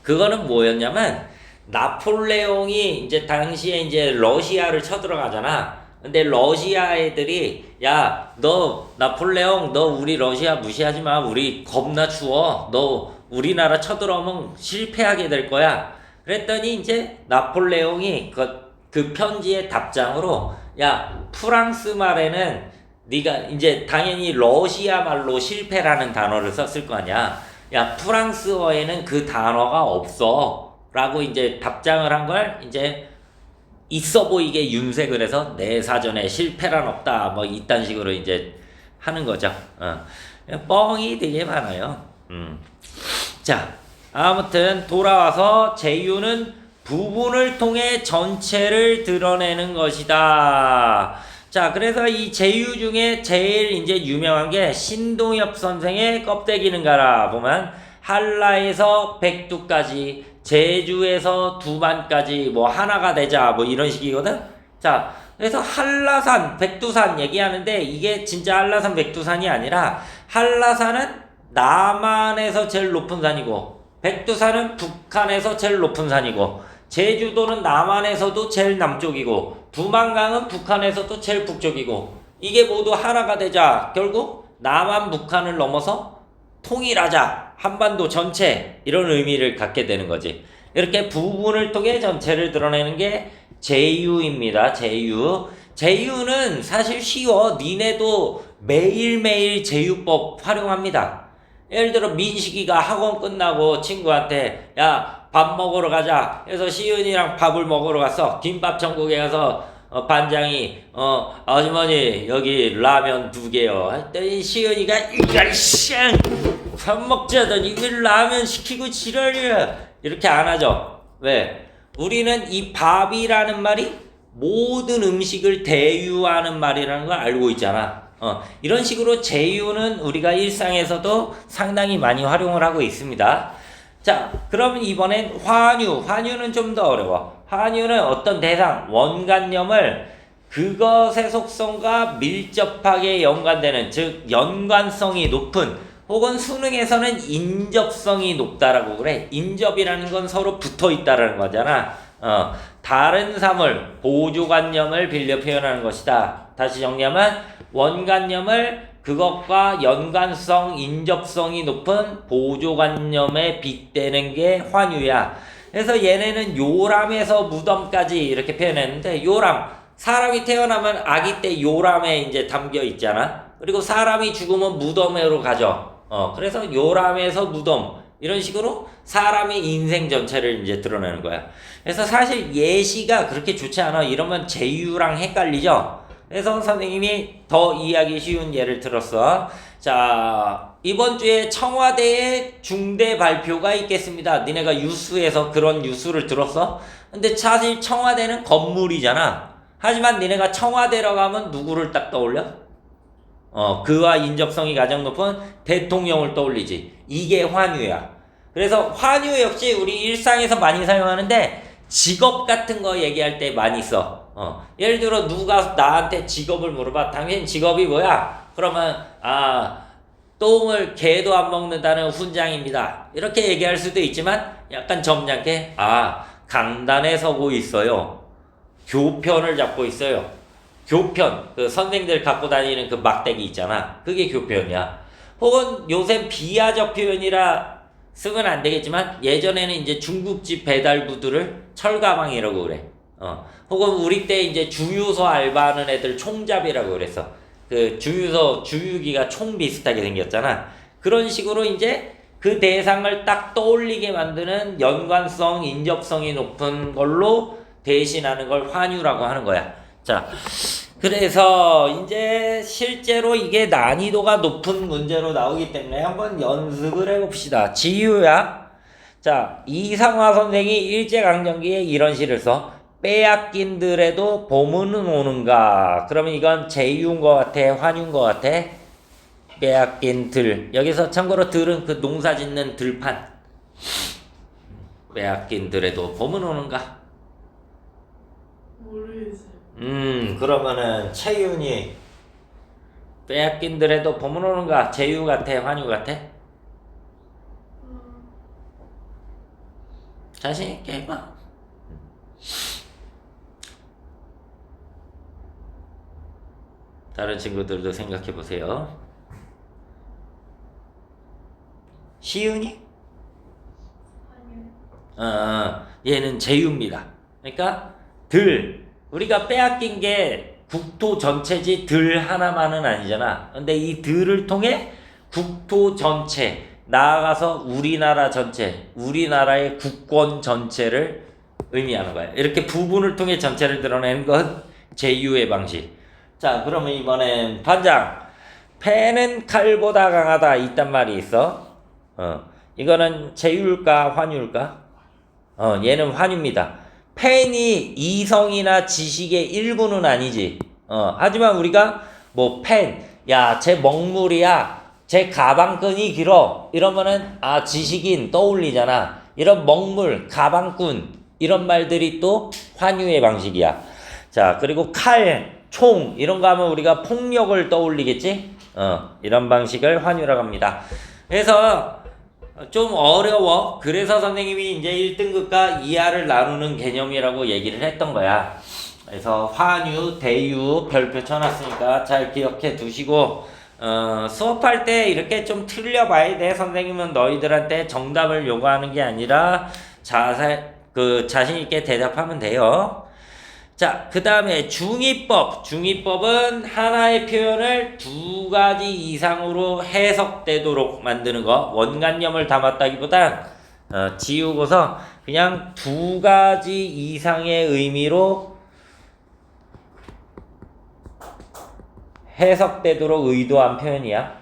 그거는 뭐였냐면, 나폴레옹이 이제 당시에 이제 러시아를 쳐들어가잖아. 근데 러시아 애들이, 야, 너 나폴레옹, 너 우리 러시아 무시하지 마. 우리 겁나 추워. 너 우리나라 쳐들어오면 실패하게 될 거야. 그랬더니 이제 나폴레옹이 그 편지의 답장으로, 야, 프랑스 말에는 네가 이제 당연히 러시아 말로 실패라는 단어를 썼을 거 아니야. 야, 프랑스어에는 그 단어가 없어 라고 이제 답장을 한 걸 이제 있어 보이게 윤색을 해서 내 사전에 실패란 없다 뭐 이딴 식으로 이제 하는 거죠. 뻥이 되게 많아요. 자, 아무튼 돌아와서 제유는 부분을 통해 전체를 드러내는 것이다. 자, 그래서 이 제유 중에 제일 이제 유명한 게 신동엽 선생의 껍데기는 가라 보면, 한라에서 백두까지, 제주에서 두반까지 뭐 하나가 되자 뭐 이런 식이거든. 자, 그래서 한라산, 백두산 얘기하는데, 이게 진짜 한라산, 백두산이 아니라, 한라산은 남한에서 제일 높은 산이고, 백두산은 북한에서 제일 높은 산이고, 제주도는 남한에서도 제일 남쪽이고, 두만강은 북한에서도 제일 북쪽이고, 이게 모두 하나가 되자 결국 남한 북한을 넘어서 통일하자, 한반도 전체, 이런 의미를 갖게 되는 거지. 이렇게 부분을 통해 전체를 드러내는 게 제유입니다. 제유는 사실 쉬워. 니네도 매일매일 제유법 활용합니다. 예를 들어 민식이가 학원 끝나고 친구한테, 야, 밥 먹으러 가자 해서 시은이랑 밥을 먹으러 갔어. 김밥 천국에 가서 반장이 아주머니 여기 라면 2개요 했더니 시은이가 이갈쌍 밥 먹자더니 왜 라면 시키고 지랄이야, 이렇게 안 하죠. 왜? 우리는 이 밥이라는 말이 모든 음식을 대유하는 말이라는 걸 알고 있잖아. 이런 식으로 제유는 우리가 일상에서도 상당히 많이 활용을 하고 있습니다. 자, 그러면 이번엔 환유. 환유는 좀 더 어려워. 환유는 어떤 대상, 원관념을 그것의 속성과 밀접하게 연관되는, 즉 연관성이 높은, 혹은 수능에서는 인접성이 높다라고 그래. 인접이라는 건 서로 붙어 있다라는 거잖아. 다른 사물, 보조관념을 빌려 표현하는 것이다. 다시 정리하면 원관념을 그것과 연관성, 인접성이 높은 보조관념에 빗대는 게 환유야. 그래서 얘네는 요람에서 무덤까지 이렇게 표현했는데, 요람, 사람이 태어나면 아기 때 요람에 이제 담겨 있잖아. 그리고 사람이 죽으면 무덤으로 가죠. 그래서 요람에서 무덤, 이런 식으로 사람의 인생 전체를 이제 드러내는 거야. 그래서 사실 예시가 그렇게 좋지 않아. 이러면 제유랑 헷갈리죠. 그래서 선생님이 더 이해하기 쉬운 예를 들었어. 자, 이번 주에 청와대에 중대 발표가 있겠습니다. 니네가 뉴스에서 그런 뉴스를 들었어? 근데 사실 청와대는 건물이잖아. 하지만 니네가 청와대라고 하면 누구를 딱 떠올려? 그와 인접성이 가장 높은 대통령을 떠올리지. 이게 환유야. 그래서 환유 역시 우리 일상에서 많이 사용하는데, 직업 같은 거 얘기할 때 많이 써. 예를 들어 누가 나한테 직업을 물어봐. 당신 직업이 뭐야? 그러면 똥을 개도 안 먹는다는 훈장입니다. 이렇게 얘기할 수도 있지만 약간 점잖게 강단에 서고 있어요. 교편을 잡고 있어요. 교편, 그 선생들 갖고 다니는 그 막대기 있잖아. 그게 교편이야. 혹은 요새 비하적 표현이라 쓰면 안 되겠지만, 예전에는 이제 중국집 배달부들을 철가방이라고 그래. 혹은 우리 때 이제 주유소 알바하는 애들 총잡이라고 그랬어. 그 주유소 주유기가 총 비슷하게 생겼잖아. 그런 식으로 이제 그 대상을 딱 떠올리게 만드는 연관성, 인접성이 높은 걸로 대신하는 걸 환유라고 하는 거야. 자, 그래서 이제 실제로 이게 난이도가 높은 문제로 나오기 때문에 한번 연습을 해봅시다. 지유야. 자, 이상화 선생이 일제강점기에 이런 시를 써. 빼앗긴들에도 봄은 오는가. 그러면 이건 제유인 것 같아, 환유인 것 같아? 빼앗긴 들. 여기서 참고로 들은 그 농사 짓는 들판. 빼앗긴들에도 봄은 오는가. 모르겠어요. 그러면은 채윤이 빼앗긴들에도 봄은 오는가. 제유 같아, 환유 같아? 자신 있게 해봐. 다른 친구들도 생각해 보세요. 시윤이? 얘는 제유입니다. 그러니까 들, 우리가 빼앗긴 게 국토 전체지 들 하나만은 아니잖아. 근데 이 들을 통해 국토 전체, 나아가서 우리나라 전체, 우리나라의 국권 전체를 의미하는 거야. 이렇게 부분을 통해 전체를 드러내는 건 제유의 방식. 자, 그러면 이번엔 반장. 패는 칼보다 강하다. 이딴 말이 있어. 이거는 제유일까 환유일까? 얘는 환유입니다. 펜이 이성이나 지식의 일부는 아니지. 하지만 우리가 뭐 펜, 야, 쟤 먹물이야. 쟤 가방끈이 길어. 이러면은 지식인 떠올리잖아. 이런 먹물, 가방꾼 이런 말들이 또 환유의 방식이야. 자, 그리고 칼, 총 이런 거 하면 우리가 폭력을 떠올리겠지? 이런 방식을 환유라고 합니다. 그래서 좀 어려워. 그래서 선생님이 이제 1등급과 이하를 나누는 개념이라고 얘기를 했던 거야. 그래서 환유, 대유 별표 쳐놨으니까 잘 기억해 두시고, 수업할 때 이렇게 좀 틀려봐야 돼. 선생님은 너희들한테 정답을 요구하는 게 아니라 자신있게 대답하면 돼요. 자, 그 다음에 중의법. 중의법은 하나의 표현을 두 가지 이상으로 해석되도록 만드는 거. 원관념을 담았다기보단 지우고서 그냥 두 가지 이상의 의미로 해석되도록 의도한 표현이야.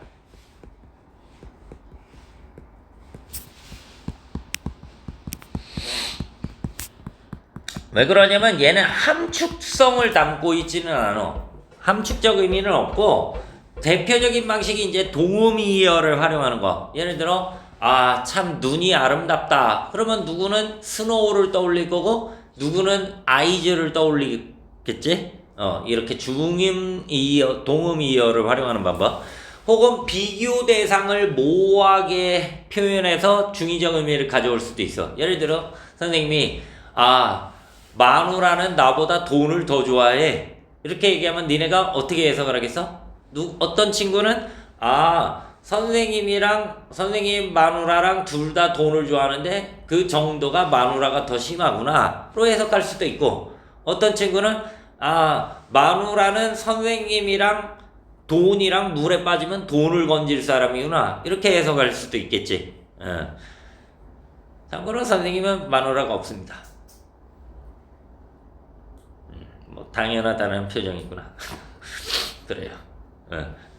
왜 그러냐면 얘는 함축성을 담고 있지는 않아. 함축적 의미는 없고, 대표적인 방식이 이제 동음이어를 활용하는 거. 예를 들어 아, 참 눈이 아름답다. 그러면 누구는 스노우를 떠올릴 거고 누구는 아이즈를 떠올리겠지? 이렇게 중음 이어, 동음 이어를 활용하는 방법. 혹은 비교 대상을 모호하게 표현해서 중의적 의미를 가져올 수도 있어. 예를 들어 선생님이 마누라는 나보다 돈을 더 좋아해. 이렇게 얘기하면 니네가 어떻게 해석을 하겠어? 어떤 친구는 선생님 마누라랑 둘 다 돈을 좋아하는데 그 정도가 마누라가 더 심하구나 로 해석할 수도 있고, 어떤 친구는 마누라는 선생님이랑 돈이랑 물에 빠지면 돈을 건질 사람이구나 이렇게 해석할 수도 있겠지. 참고로 선생님은 마누라가 없습니다. 뭐 당연하다는 표정이구나. 그래요.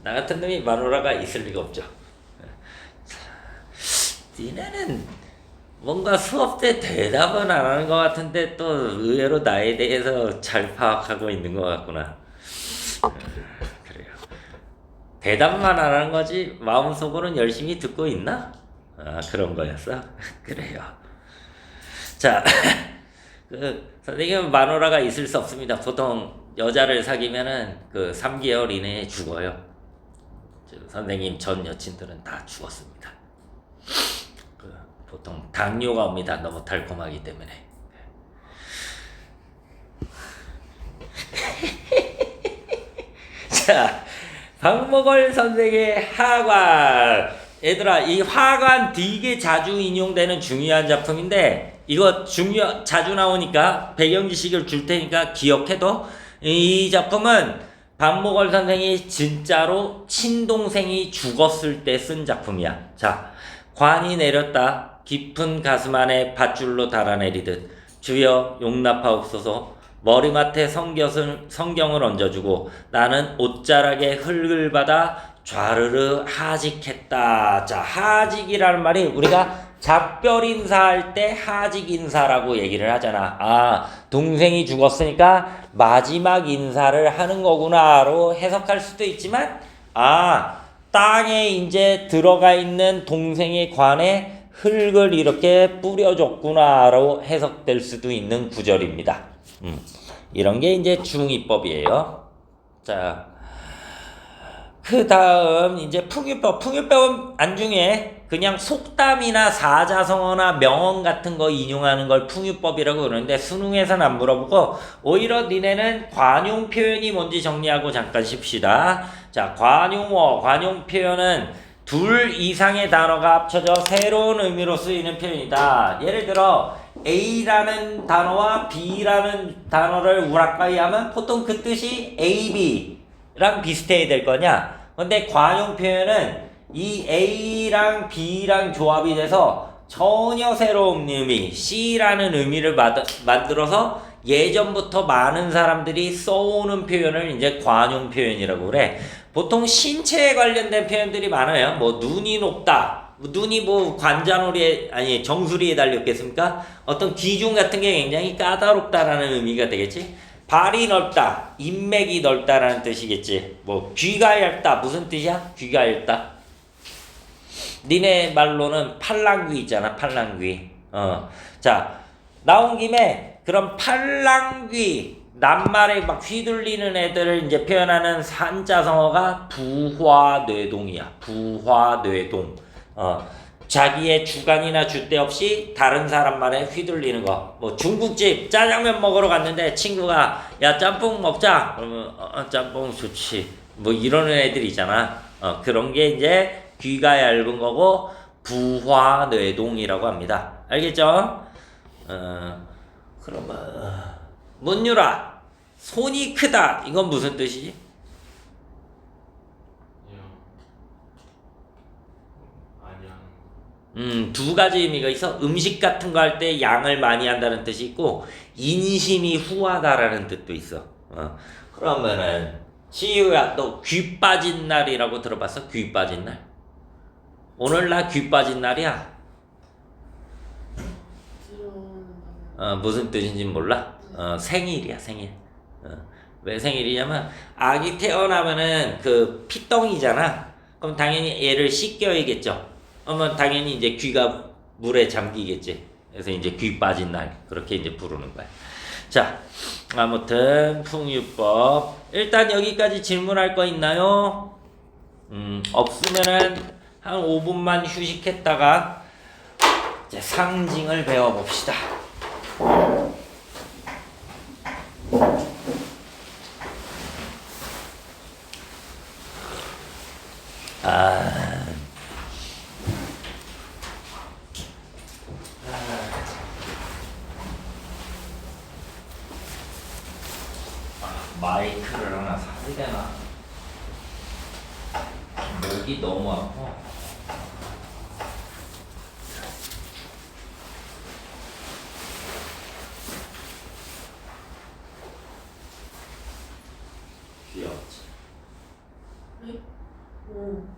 나 같은 놈이 마누라가 있을 리가 없죠. 니네는 뭔가 수업 때 대답은 안 하는 것 같은데 또 의외로 나에 대해서 잘 파악하고 있는 것 같구나. 그래요. 대답만 안 하는 거지 마음속으로는 열심히 듣고 있나? 그런 거였어? 그래요. 자, 선생님은 마누라가 있을 수 없습니다. 보통 여자를 사귀면은 3개월 이내에 죽어요. 선생님 전 여친들은 다 죽었습니다. 보통 당뇨가 옵니다. 너무 달콤하기 때문에. 자, 박목월 선생의 하관. 얘들아, 이 하관 되게 자주 인용되는 중요한 작품인데 이거 자주 나오니까 배경 지식을 줄 테니까 기억해도, 이 작품은 박목월 선생이 진짜로 친동생이 죽었을 때 쓴 작품이야. 자, 관이 내렸다. 깊은 가슴 안에 밧줄로 달아내리듯 주여 용납하옵소서. 머리맡에 성경을 얹어주고 나는 옷자락에 흙을 받아 좌르르 하직했다. 자, 하직이라는 말이 우리가 작별 인사할 때 하직 인사라고 얘기를 하잖아. 동생이 죽었으니까 마지막 인사를 하는 거구나로 해석할 수도 있지만, 땅에 이제 들어가 있는 동생의 관에 흙을 이렇게 뿌려줬구나로 해석될 수도 있는 구절입니다. 이런 게 이제 중의법이에요. 자, 그 다음 이제 풍유법. 풍유법은 안중에 그냥 속담이나 사자성어나 명언 같은 거 인용하는 걸 풍유법이라고 그러는데 수능에서는 안 물어보고 오히려 니네는 관용 표현이 뭔지 정리하고 잠깐 쉽시다. 자, 관용어, 관용 표현은 둘 이상의 단어가 합쳐져 새로운 의미로 쓰이는 표현이다. 예를 들어 A라는 단어와 B라는 단어를 우락가이 하면 보통 그 뜻이 A, B랑 비슷해야 될 거냐? 근데 관용 표현은 이 A랑 B랑 조합이 돼서 전혀 새로운 의미, C라는 의미를 만들어서 예전부터 많은 사람들이 써오는 표현을 이제 관용 표현이라고 그래. 보통 신체에 관련된 표현들이 많아요. 뭐 눈이 높다. 눈이 뭐 관자놀이에 아니 정수리에 달렸겠습니까? 어떤 기준 같은 게 굉장히 까다롭다라는 의미가 되겠지. 발이 넓다, 인맥이 넓다라는 뜻이겠지. 뭐 귀가 얇다 무슨 뜻이야? 귀가 얇다. 니네 말로는 팔랑귀 있잖아. 팔랑귀. 자, 나온 김에 그럼 팔랑귀 낱말에 막 휘둘리는 애들을 이제 표현하는 한자성어가 부화뇌동이야. 부화뇌동. 자기의 주관이나 줏대 없이 다른 사람 말에 휘둘리는 거. 뭐 중국집 짜장면 먹으러 갔는데 친구가 야 짬뽕 먹자. 그러면 짬뽕 좋지. 뭐 이러는 애들 있잖아. 그런 게 이제 귀가 얇은 거고 부화뇌동이라고 합니다. 알겠죠? 그러면 문유라 손이 크다. 이건 무슨 뜻이지? 두 가지 의미가 있어. 음식 같은 거 할 때 양을 많이 한다는 뜻이 있고 인심이 후하다라는 뜻도 있어. 그러면은 지유야 너 귀 빠진 날이라고 들어봤어? 귀 빠진 날? 오늘 나 귀 빠진 날이야. 무슨 뜻인지 몰라? 생일이야 생일. 왜 생일이냐면 아기 태어나면은 그 피덩이잖아. 그럼 당연히 얘를 씻겨야겠죠. 그러면 당연히 이제 귀가 물에 잠기겠지. 그래서 이제 귀 빠진 날 그렇게 이제 부르는 거야. 자, 아무튼 풍유법 일단 여기까지 질문할 거 있나요? 없으면은 한 5분만 휴식했다가 이제 상징을 배워봅시다. 마이크를 하나 사야 되나? 목이 너무 아파. 귀엽지? 응.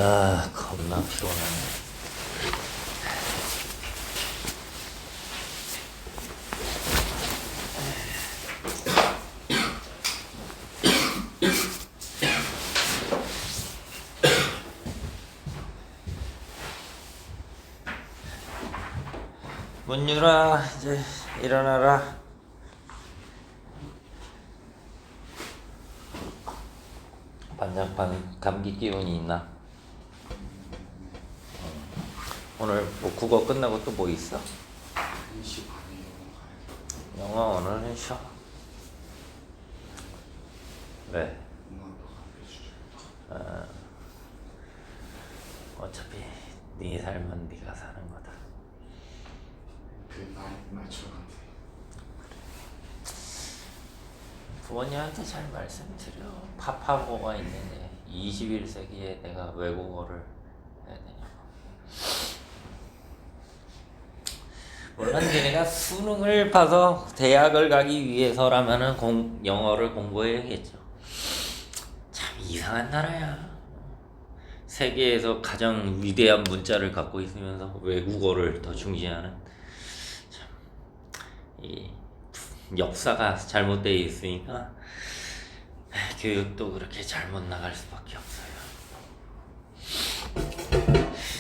아, 겁나 피곤하네. 문유라, 이제 일어나라. 반장판 감기 기운이 있나? 오늘 뭐 국어 끝나고 또 뭐 있어? 1시 반에 영어 오늘은 쉬어. 왜? 엄마도 가르쳐주죠. 어차피 네 삶은 네가 사는 거다. 그 말처럼 돼. 부모님한테 잘 말씀드려. 파파고가 있는데 21세기에 내가 외국어를 해야 되냐고. 물론 니네가 수능을 봐서 대학을 가기 위해서라면은 영어를 공부해야겠죠. 참 이상한 나라야. 세계에서 가장 위대한 문자를 갖고 있으면서 외국어를 더 중시하는, 참 이 역사가 잘못되어 있으니까 교육도 그렇게 잘못 나갈 수밖에 없어요.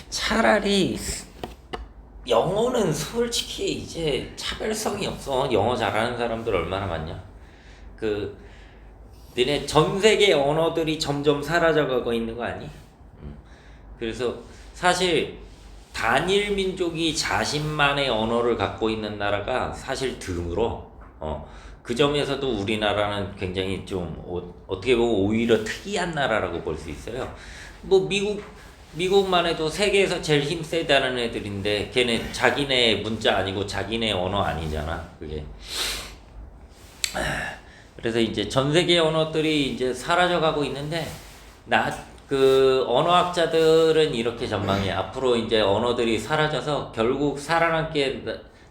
차라리 영어는 솔직히 이제 차별성이 없어. 영어 잘하는 사람들 얼마나 많냐. 니네 전 세계 언어들이 점점 사라져가고 있는 거 아니? 그래서 사실 단일 민족이 자신만의 언어를 갖고 있는 나라가 사실 드물어. 그 점에서도 우리나라는 굉장히 좀 어떻게 보면 오히려 특이한 나라라고 볼 수 있어요. 뭐 미국만 해도 세계에서 제일 힘세다는 애들인데 걔네 자기네 문자 아니고 자기네 언어 아니잖아, 그게. 그래서 이제 전 세계 언어들이 이제 사라져가고 있는데 언어학자들은 이렇게 전망해. 앞으로 이제 언어들이 사라져서 결국 살아남게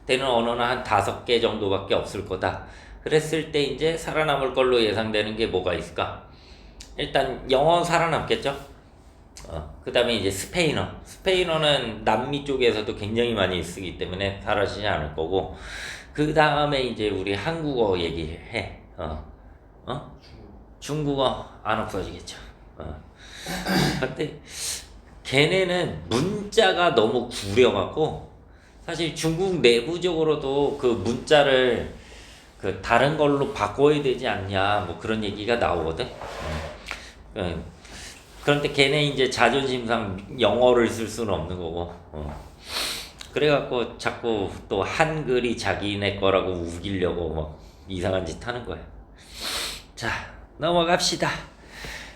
되는 언어는 한 5개 정도밖에 없을 거다. 그랬을 때 이제 살아남을 걸로 예상되는 게 뭐가 있을까? 일단 영어 살아남겠죠? 그 다음에 이제 스페인어는 남미 쪽에서도 굉장히 많이 쓰기 때문에 사라지지 않을 거고, 그 다음에 이제 우리 한국어 얘기해. 중국어 안 없어지겠죠. 근데 걔네는 문자가 너무 구려갖고 사실 중국 내부적으로도 그 문자를 다른 걸로 바꿔야 되지 않냐, 뭐 그런 얘기가 나오거든. 그런데 걔네 이제 자존심상 영어를 쓸 수는 없는 거고, 그래갖고 자꾸 또 한글이 자기네 거라고 우기려고 막 이상한 짓 하는 거야. 자, 넘어갑시다.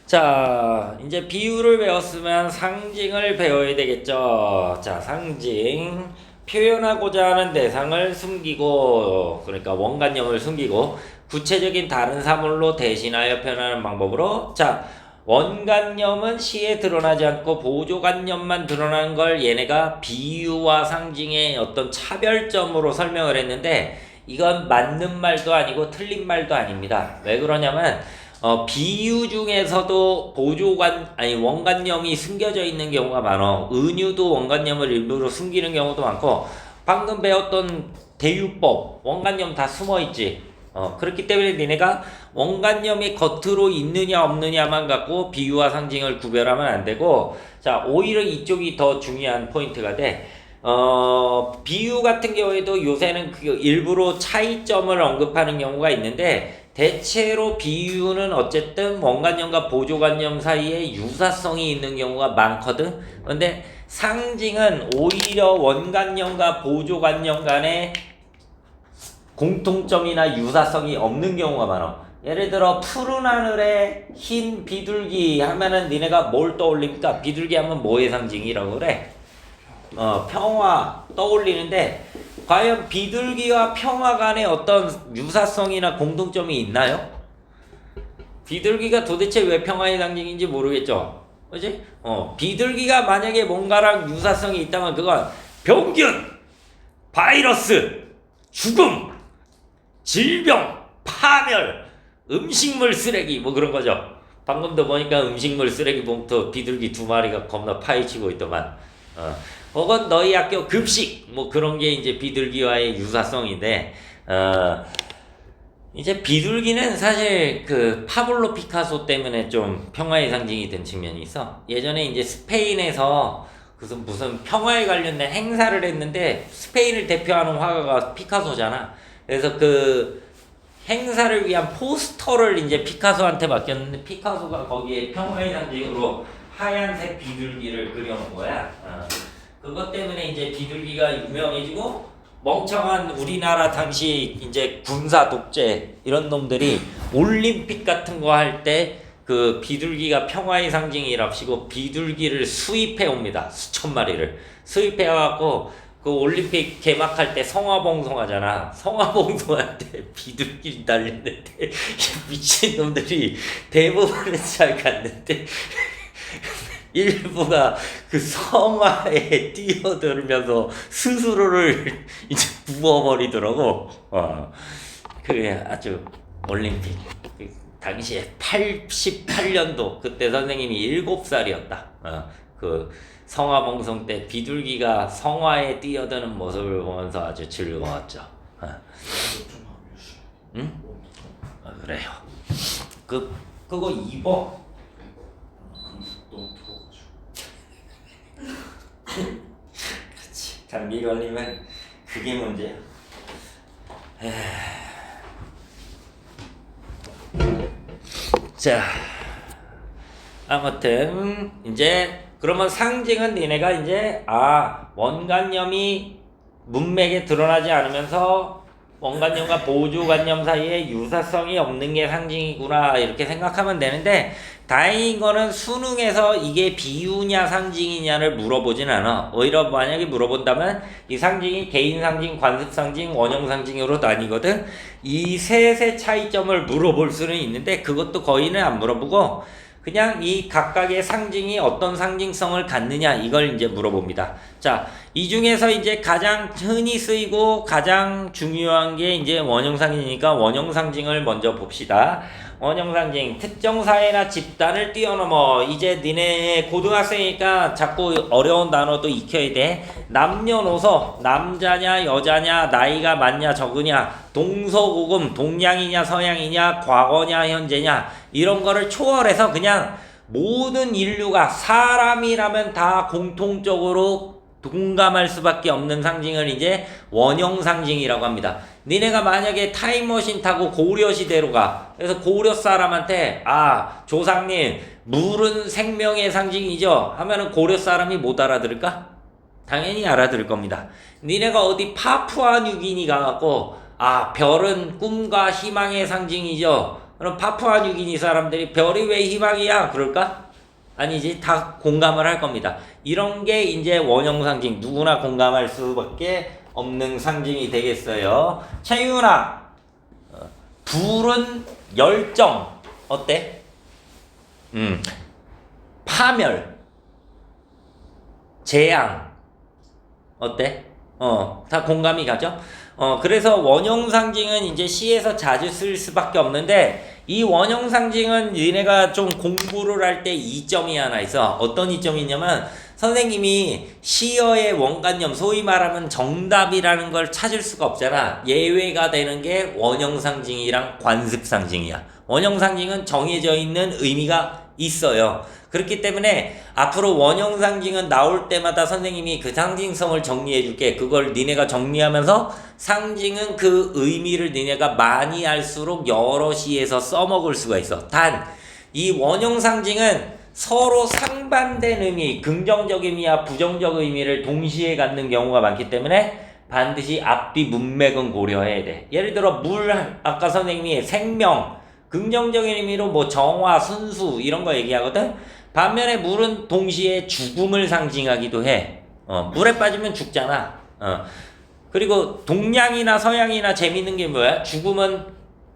자, 이제 비유를 배웠으면 상징을 배워야 되겠죠. 자, 상징. 표현하고자 하는 대상을 숨기고, 그러니까 원관념을 숨기고 구체적인 다른 사물로 대신하여 표현하는 방법으로, 자, 원관념은 시에 드러나지 않고 보조관념만 드러나는 걸 얘네가 비유와 상징의 어떤 차별점으로 설명을 했는데, 이건 맞는 말도 아니고 틀린 말도 아닙니다. 왜 그러냐면 비유 중에서도 원관념이 숨겨져 있는 경우가 많어. 은유도 원관념을 일부러 숨기는 경우도 많고, 방금 배웠던 대유법, 원관념 다 숨어있지. 그렇기 때문에 니네가 원관념이 겉으로 있느냐 없느냐만 갖고 비유와 상징을 구별하면 안 되고, 자, 오히려 이쪽이 더 중요한 포인트가 돼. 비유 같은 경우에도 요새는 일부러 차이점을 언급하는 경우가 있는데, 대체로 비유는 어쨌든 원관념과 보조관념 사이에 유사성이 있는 경우가 많거든. 근데 상징은 오히려 원관념과 보조관념 간에 공통점이나 유사성이 없는 경우가 많아. 예를 들어 푸른 하늘에 흰 비둘기 하면은 니네가 뭘 떠올립니까? 비둘기 하면 뭐의 상징이라고 그래? 평화 떠올리는데, 과연 비둘기와 평화 간에 어떤 유사성이나 공통점이 있나요? 비둘기가 도대체 왜 평화의 상징인지 모르겠죠? 그치? 비둘기가 만약에 뭔가랑 유사성이 있다면 그건 병균, 바이러스, 죽음, 질병, 파멸, 음식물 쓰레기 뭐 그런 거죠. 방금도 보니까 음식물 쓰레기 봉투 비둘기 2마리가 겁나 파헤치고 있더만. 혹은 너희 학교 급식 뭐 그런 게 이제 비둘기와의 유사성인데 이제 비둘기는 사실 그 파블로 피카소 때문에 좀 평화의 상징이 된 측면이 있어. 예전에 이제 스페인에서 무슨 평화에 관련된 행사를 했는데 스페인을 대표하는 화가가 피카소잖아. 그래서 그 행사를 위한 포스터를 이제 피카소한테 맡겼는데 피카소가 거기에 평화의 상징으로 하얀색 비둘기를 그려놓은 거야. 그것 때문에 이제 비둘기가 유명해지고 멍청한 우리나라 당시 이제 군사 독재 이런 놈들이 올림픽 같은 거 할 때 그 비둘기가 평화의 상징이랍시고 비둘기를 수입해 옵니다. 수천 마리를 수입해 와갖고 그 올림픽 개막할 때 성화봉송하잖아. 성화봉송할 때 비둘기 날리는데 미친 놈들이 대부분은 잘 갔는데 일부가 그 성화에 뛰어들면서 스스로를 이제 부어버리더라고. 그게 아주 올림픽. 당시에 88년도 그때 선생님이 7살이었다. 그 성화봉송 때 비둘기가 성화에 뛰어드는 모습을 보면서 아주 즐거웠죠. 좀 하면 응? 그래요. 그거 입어. 너무 더워가지고. 그렇지. 감기 걸리면 그게 문제야. 자, 아무튼 이제 그러면 상징은 니네가 이제 원관념이 문맥에 드러나지 않으면서 원관념과 보조관념 사이에 유사성이 없는 게 상징이구나 이렇게 생각하면 되는데 다행인 거는 수능에서 이게 비유냐 상징이냐를 물어보진 않아. 오히려 만약에 물어본다면 이 상징이 개인 상징, 관습 상징, 원형 상징으로 나뉘거든. 이 셋의 차이점을 물어볼 수는 있는데 그것도 거의는 안 물어보고 그냥 이 각각의 상징이 어떤 상징성을 갖느냐 이걸 이제 물어봅니다. 자, 이 중에서 이제 가장 흔히 쓰이고 가장 중요한 게 이제 원형 상징이니까 원형 상징을 먼저 봅시다. 원형 상징, 특정 사회나 집단을 뛰어넘어. 이제 니네 고등학생이니까 자꾸 어려운 단어도 익혀야 돼. 남녀노소, 남자냐 여자냐 나이가 많냐 적으냐 동서고금, 동양이냐 서양이냐 과거냐 현재냐 이런 거를 초월해서 그냥 모든 인류가 사람이라면 다 공통적으로 동감할 수밖에 없는 상징을 이제 원형 상징이라고 합니다. 니네가 만약에 타임머신 타고 고려시대로 가. 그래서 고려 사람한테 조상님 물은 생명의 상징이죠 하면은 고려 사람이 못 알아들을까? 당연히 알아들을 겁니다. 니네가 어디 파푸아 뉴기니 가갖고 별은 꿈과 희망의 상징이죠. 그럼 파푸아 뉴기니 사람들이 별이 왜 희망이야? 그럴까? 아니지. 다 공감을 할 겁니다. 이런 게 이제 원형 상징. 누구나 공감할 수밖에 없는 상징이 되겠어요. 최윤아, 불은 열정. 어때? 파멸, 재앙. 어때? 다 공감이 가죠? 그래서 원형 상징은 이제 시에서 자주 쓸 수밖에 없는데 이 원형 상징은 니네가 좀 공부를 할 때 이점이 하나 있어. 어떤 이점이 있냐면 선생님이 시어의 원관념, 소위 말하면 정답이라는 걸 찾을 수가 없잖아. 예외가 되는 게 원형 상징이랑 관습 상징이야. 원형 상징은 정해져 있는 의미가 있어요. 그렇기 때문에 앞으로 원형 상징은 나올 때마다 선생님이 그 상징성을 정리해 줄게. 그걸 니네가 정리하면서 상징은 그 의미를 니네가 많이 알수록 여러 시에서 써먹을 수가 있어. 단, 이 원형 상징은 서로 상반된 의미, 긍정적 의미와 부정적 의미를 동시에 갖는 경우가 많기 때문에 반드시 앞뒤 문맥은 고려해야 돼. 예를 들어 물, 아까 선생님이 생명, 긍정적인 의미로 뭐 정화, 순수 이런 거 얘기하거든. 반면에 물은 동시에 죽음을 상징하기도 해. 물에 빠지면 죽잖아. 그리고 동양이나 서양이나 재밌는 게 뭐야? 죽음은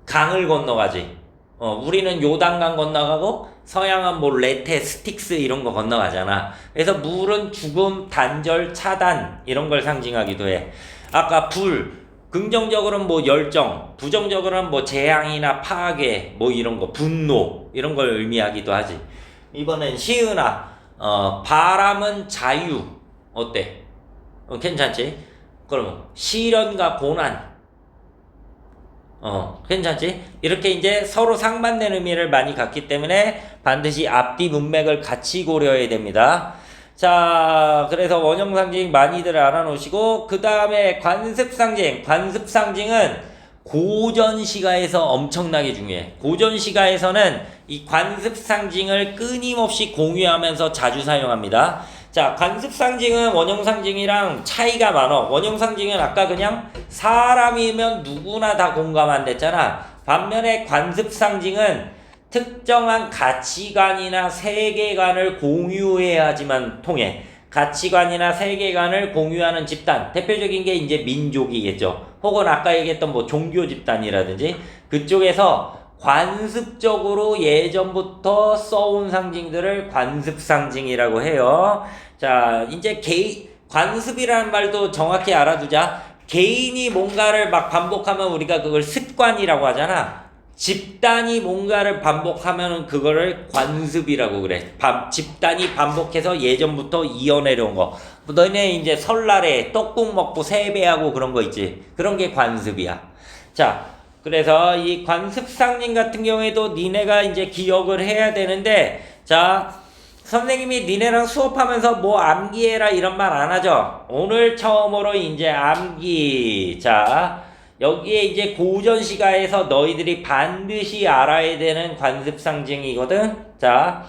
강을 건너가지. 우리는 요단강 건너가고 서양은 뭐 레테, 스틱스 이런 거 건너가잖아. 그래서 물은 죽음, 단절, 차단 이런 걸 상징하기도 해. 아까 불, 긍정적으로는 뭐 열정, 부정적으로는 뭐 재앙이나 파괴, 뭐 이런 거, 분노 이런 걸 의미하기도 하지. 이번엔 시은아, 바람은 자유. 어때? 괜찮지? 그러면 시련과 고난. 괜찮지? 이렇게 이제 서로 상반된 의미를 많이 갖기 때문에 반드시 앞뒤 문맥을 같이 고려해야 됩니다. 자, 그래서 원형상징 많이들 알아놓으시고, 그 다음에 관습상징. 관습상징은 고전시가에서 엄청나게 중요해. 고전시가에서는 이 관습상징을 끊임없이 공유하면서 자주 사용합니다. 자, 관습상징은 원형상징이랑 차이가 많어. 원형상징은 아까 그냥 사람이면 누구나 다 공감한댔잖아. 반면에 관습상징은 특정한 가치관이나 세계관을 공유해야지만 통해. 가치관이나 세계관을 공유하는 집단. 대표적인 게 이제 민족이겠죠. 혹은 아까 얘기했던 뭐 종교 집단이라든지 그쪽에서 관습적으로 예전부터 써온 상징들을 관습상징이라고 해요. 자, 이제 관습이라는 말도 정확히 알아두자. 개인이 뭔가를 막 반복하면 우리가 그걸 습관이라고 하잖아. 집단이 뭔가를 반복하면 그거를 관습이라고 그래. 집단이 반복해서 예전부터 이어내려온 거. 너네 이제 설날에 떡국 먹고 세배하고 그런 거 있지. 그런 게 관습이야. 자, 그래서 이 관습상징 같은 경우에도 니네가 이제 기억을 해야 되는데, 자, 선생님이 니네랑 수업하면서 뭐 암기해라 이런 말 안 하죠? 오늘 처음으로 이제 암기. 자, 여기에 이제 고전시가에서 너희들이 반드시 알아야 되는 관습상징이거든. 자,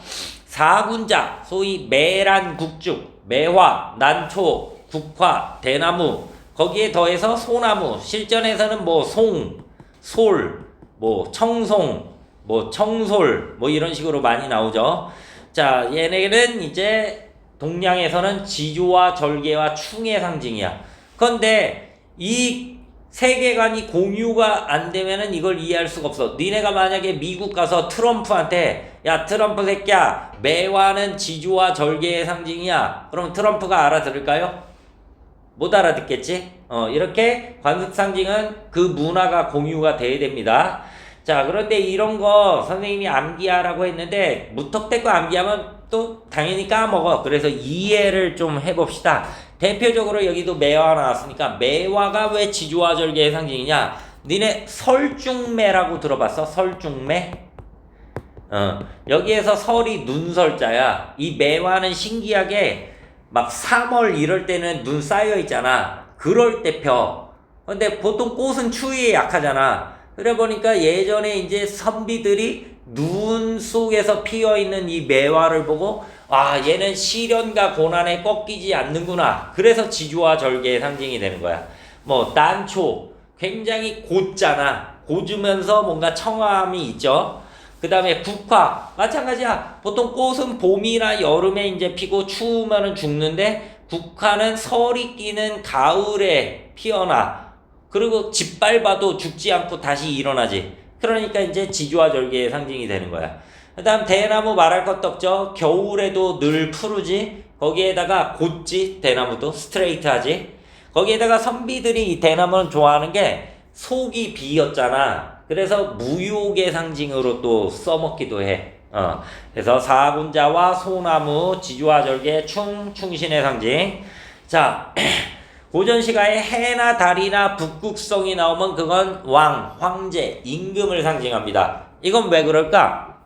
사군자, 소위 매란 국죽, 매화, 난초, 국화, 대나무, 거기에 더해서 소나무, 실전에서는 뭐 송, 솔, 뭐 청송, 뭐 청솔, 뭐 이런 식으로 많이 나오죠. 자, 얘네는 이제 동양에서는 지조와 절개와 충의 상징이야. 그런데 이 세계관이 공유가 안 되면은 이걸 이해할 수가 없어. 니네가 만약에 미국 가서 트럼프한테, 야, 트럼프 새끼야, 매화는 지조와 절개의 상징이야. 그럼 트럼프가 알아들을까요? 못 알아듣겠지? 이렇게 관습상징은 그 문화가 공유가 돼야 됩니다. 자, 그런데 이런 거 선생님이 암기하라고 했는데 무턱대고 암기하면 또 당연히 까먹어. 그래서 이해를 좀 해봅시다. 대표적으로 여기도 매화 나왔으니까 매화가 왜 지조와 절개의 상징이냐? 니네 설중매라고 들어봤어? 설중매? 여기에서 설이 눈설자야. 이 매화는 신기하게 막 3월 이럴 때는 눈 쌓여 있잖아. 그럴 때 펴. 근데 보통 꽃은 추위에 약하잖아. 그래 보니까 예전에 이제 선비들이 눈 속에서 피어있는 이 매화를 보고, 아, 얘는 시련과 고난에 꺾이지 않는구나. 그래서 지조와 절개의 상징이 되는 거야. 뭐 난초 굉장히 곧잖아. 곧으면서 뭔가 청아함이 있죠. 그 다음에 국화 마찬가지야. 보통 꽃은 봄이나 여름에 이제 피고 추우면은 죽는데, 국화는 설이 끼는 가을에 피어나. 그리고 짓밟아도 죽지 않고 다시 일어나지. 그러니까 이제 지조와 절개의 상징이 되는 거야. 그 다음 대나무 말할 것도 없죠. 겨울에도 늘 푸르지. 거기에다가 곧지. 대나무도 스트레이트하지. 거기에다가 선비들이 이 대나무는 좋아하는 게 속이 비었잖아. 그래서 무욕의 상징으로 또 써먹기도 해. 그래서 사군자와 소나무, 지조와 절개, 충신의 상징. 자, 고전시가에 해나 달이나 북극성이 나오면 그건 왕, 황제, 임금을 상징합니다. 이건 왜 그럴까?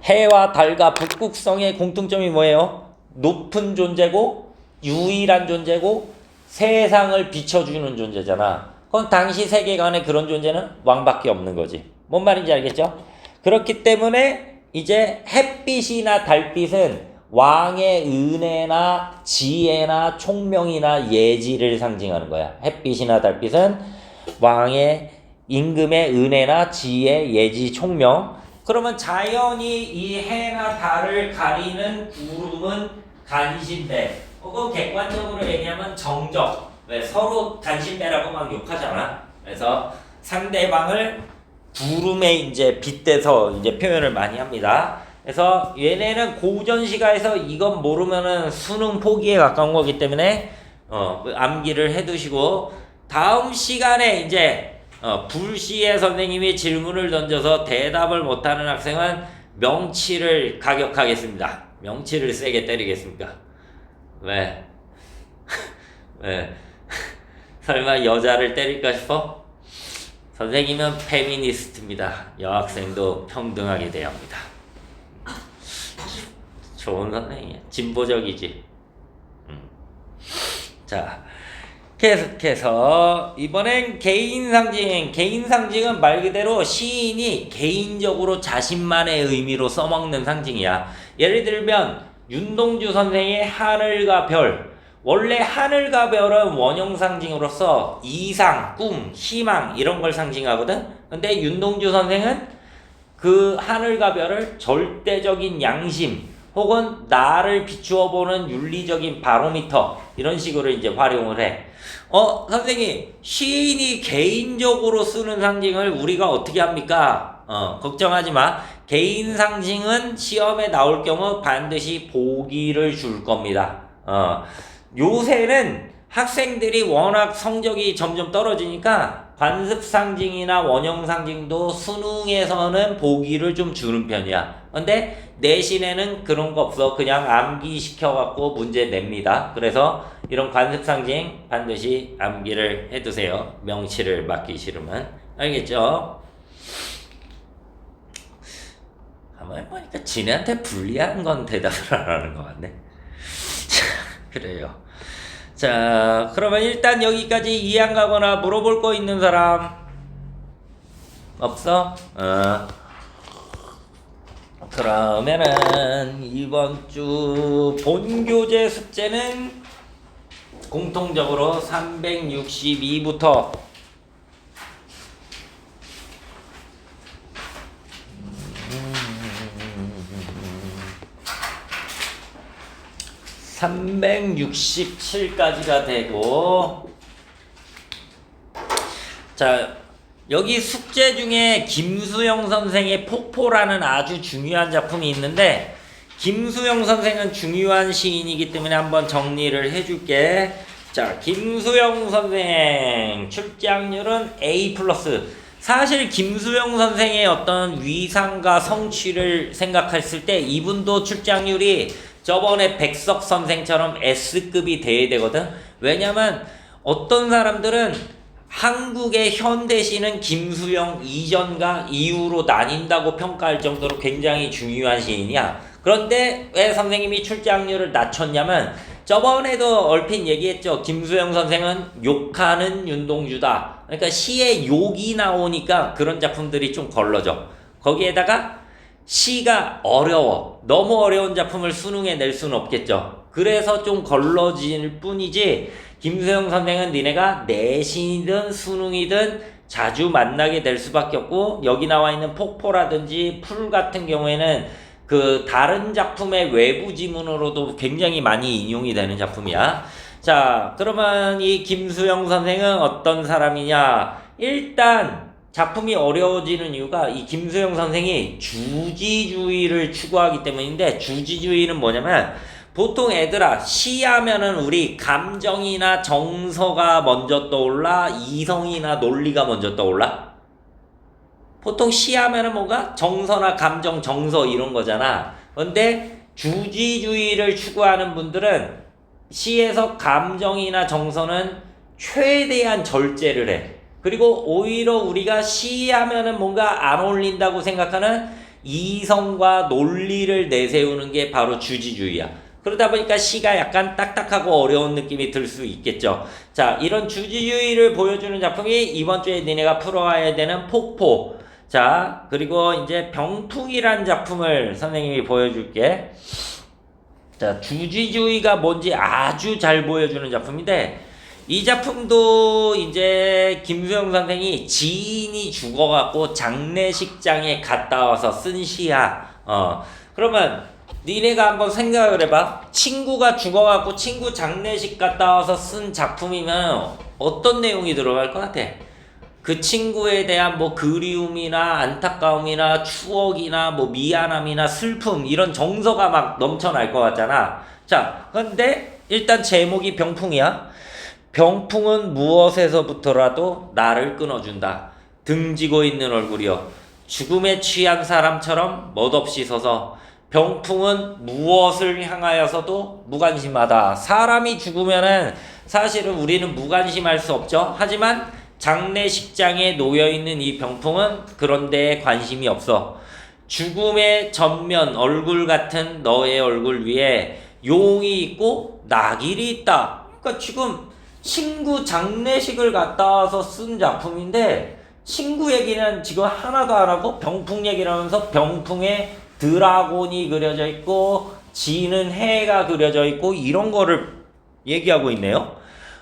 해와 달과 북극성의 공통점이 뭐예요? 높은 존재고 유일한 존재고 세상을 비춰주는 존재잖아. 그럼 당시 세계관에 그런 존재는 왕밖에 없는 거지. 뭔 말인지 알겠죠? 그렇기 때문에 이제 햇빛이나 달빛은 왕의 은혜나 지혜나 총명이나 예지를 상징하는 거야. 햇빛이나 달빛은 왕의 임금의 은혜나 지혜, 예지, 총명. 그러면 자연이 이 해나 달을 가리는 구름은 간신배. 혹은 객관적으로 얘기하면 정적. 왜 서로 간신배라고 막 욕하잖아. 그래서 상대방을 구름에 이제 빗대서 이제 표현을 많이 합니다. 그래서 얘네는 고전시가에서 이건 모르면은 수능 포기에 가까운 거기 때문에 암기를 해두시고, 다음 시간에 이제 불시에 선생님이 질문을 던져서 대답을 못하는 학생은 명치를 가격하겠습니다. 명치를 세게 때리겠습니까? 왜? 왜? 설마 여자를 때릴까 싶어? 선생님은 페미니스트입니다. 여학생도 평등하게 대합니다. 좋은 선생님이야. 진보적이지. 자, 계속해서 이번엔 개인상징. 개인상징은 말 그대로 시인이 개인적으로 자신만의 의미로 써먹는 상징이야. 예를 들면 윤동주 선생의 하늘과 별. 원래 하늘과 별은 원형 상징으로서 이상, 꿈, 희망 이런 걸 상징하거든. 근데 윤동주 선생은 그 하늘과 별을 절대적인 양심 혹은 나를 비추어 보는 윤리적인 바로미터 이런 식으로 이제 활용을 해. 선생님, 시인이 개인적으로 쓰는 상징을 우리가 어떻게 합니까? 걱정하지 마. 개인 상징은 시험에 나올 경우 반드시 보기를 줄 겁니다. 요새는 학생들이 워낙 성적이 점점 떨어지니까 관습 상징이나 원형 상징도 수능에서는 보기를 좀 주는 편이야. 근데 내신에는 그런 거 없어. 그냥 암기시켜갖고 문제 냅니다. 그래서 이런 관습 상징 반드시 암기를 해두세요. 명치를 맞기 싫으면. 알겠죠? 한번 보니까 지네한테 불리한 건 대답을 안 하는 것 같네. 그래요. 자, 그러면 일단 여기까지 이해 안 가거나 물어볼 거 있는 사람 없어? 그러면은 이번 주 본교재 숙제는 공통적으로 362부터 367까지가 되고, 자, 여기 숙제 중에 김수영 선생의 폭포라는 아주 중요한 작품이 있는데, 김수영 선생은 중요한 시인이기 때문에 한번 정리를 해줄게. 자, 김수영 선생 출제학률은 A+. 사실 김수영 선생의 어떤 위상과 성취를 생각했을 때 이분도 출제학률이 저번에 백석 선생처럼 S급이 돼야 되거든. 왜냐면 어떤 사람들은 한국의 현대시는 김수영 이전과 이후로 나뉜다고 평가할 정도로 굉장히 중요한 시인이야. 그런데 왜 선생님이 출제학률을 낮췄냐면 저번에도 얼핏 얘기했죠. 김수영 선생은 욕하는 윤동주다. 그러니까 시에 욕이 나오니까 그런 작품들이 좀 걸러져. 거기에다가 시가 어려워. 너무 어려운 작품을 수능에 낼 수는 없겠죠. 그래서 좀 걸러질 뿐이지 김수영 선생은 니네가 내신이든 수능이든 자주 만나게 될 수밖에 없고, 여기 나와 있는 폭포라든지 풀 같은 경우에는 그 다른 작품의 외부 지문으로도 굉장히 많이 인용이 되는 작품이야. 자, 그러면 이 김수영 선생은 어떤 사람이냐? 일단 작품이 어려워지는 이유가 이 김수영 선생이 주지주의를 추구하기 때문인데, 주지주의는 뭐냐면 보통 애들아 시하면은 우리 감정이나 정서가 먼저 떠올라? 이성이나 논리가 먼저 떠올라? 보통 시하면은 뭐가? 정서나 감정, 정서 이런 거잖아. 근데 주지주의를 추구하는 분들은 시에서 감정이나 정서는 최대한 절제를 해. 그리고 오히려 우리가 시하면은 뭔가 안 어울린다고 생각하는 이성과 논리를 내세우는 게 바로 주지주의야. 그러다 보니까 시가 약간 딱딱하고 어려운 느낌이 들 수 있겠죠. 자, 이런 주지주의를 보여주는 작품이 이번 주에 니네가 풀어와야 되는 폭포. 자, 그리고 이제 병풍이란 작품을 선생님이 보여줄게. 자, 주지주의가 뭔지 아주 잘 보여주는 작품인데, 이 작품도 이제 김수영 선생이 지인이 죽어갖고 장례식장에 갔다 와서 쓴 시야. 그러면 니네가 한번 생각을 해봐. 친구가 죽어갖고 친구 장례식 갔다 와서 쓴 작품이면 어떤 내용이 들어갈 것 같아? 그 친구에 대한 뭐 그리움이나 안타까움이나 추억이나 뭐 미안함이나 슬픔 이런 정서가 막 넘쳐날 것 같잖아. 자, 근데 일단 제목이 병풍이야. 병풍은 무엇에서부터라도 나를 끊어준다. 등지고 있는 얼굴이여 죽음에 취한 사람처럼 멋없이 서서 병풍은 무엇을 향하여서도 무관심하다. 사람이 죽으면은 사실은 우리는 무관심할 수 없죠. 하지만 장례식장에 놓여있는 이 병풍은 그런 데에 관심이 없어. 죽음의 전면 얼굴 같은 너의 얼굴 위에 용이 있고 낙일이 있다. 그러니까 지금 친구 장례식을 갔다 와서 쓴 작품인데 친구 얘기는 지금 하나도 안 하고 병풍 얘기를 하면서 병풍에 드라곤이 그려져 있고 지는 해가 그려져 있고 이런 거를 얘기하고 있네요.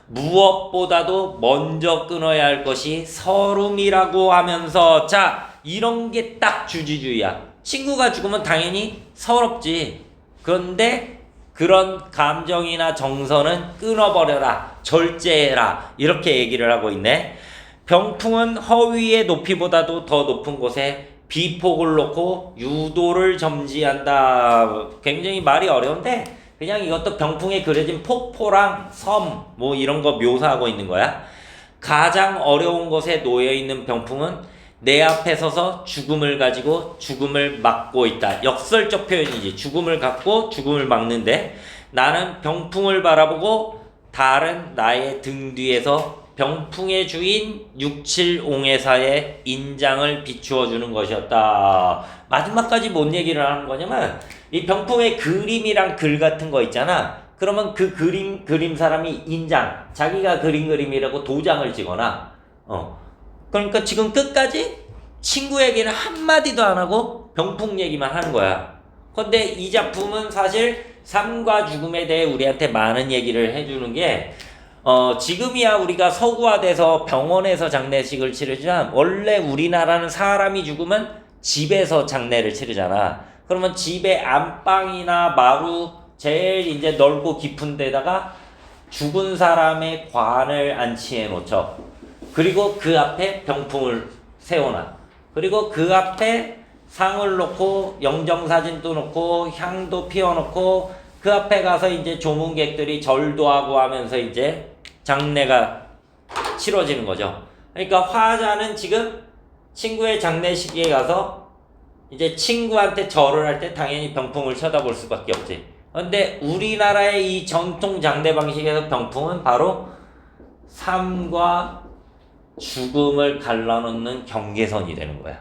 무엇보다도 먼저 끊어야 할 것이 서름이라고 하면서 자 이런 게 딱 주지주의야. 친구가 죽으면 당연히 서럽지. 그런데 그런 감정이나 정서는 끊어버려라. 절제해라. 이렇게 얘기를 하고 있네. 병풍은 허위의 높이보다도 더 높은 곳에 비폭을 놓고 유도를 점지한다. 굉장히 말이 어려운데 그냥 이것도 병풍에 그려진 폭포랑 섬 뭐 이런 거 묘사하고 있는 거야. 가장 어려운 곳에 놓여있는 병풍은 내 앞에 서서 죽음을 가지고 죽음을 막고 있다. 역설적 표현이지. 죽음을 갖고 죽음을 막는데 나는 병풍을 바라보고 다른 나의 등 뒤에서 병풍의 주인 675회사의 인장을 비추어 주는 것이었다. 마지막까지 뭔 얘기를 하는 거냐면 이 병풍의 그림이랑 글 같은 거 있잖아. 그러면 그 그림 사람이 인장, 자기가 그린 그림이라고 도장을 찍거나 그러니까 지금 끝까지 친구 얘기는 한마디도 안 하고 병풍 얘기만 하는 거야. 근데 이 작품은 사실 삶과 죽음에 대해 우리한테 많은 얘기를 해주는 게 지금이야 우리가 서구화돼서 병원에서 장례식을 치르지만 원래 우리나라는 사람이 죽으면 집에서 장례를 치르잖아. 그러면 집에 안방이나 마루 제일 이제 넓고 깊은 데다가 죽은 사람의 관을 안치해 놓죠. 그리고 그 앞에 병풍을 세워놔. 그리고 그 앞에 상을 놓고 영정사진도 놓고 향도 피워놓고 그 앞에 가서 이제 조문객들이 절도 하고 하면서 이제 장례가 치러지는 거죠. 그러니까 화자는 지금 친구의 장례식에 가서 이제 친구한테 절을 할 때 당연히 병풍을 쳐다볼 수밖에 없지. 근데 우리나라의 이 전통 장례 방식에서 병풍은 바로 삶과 죽음을 갈라놓는 경계선이 되는 거야.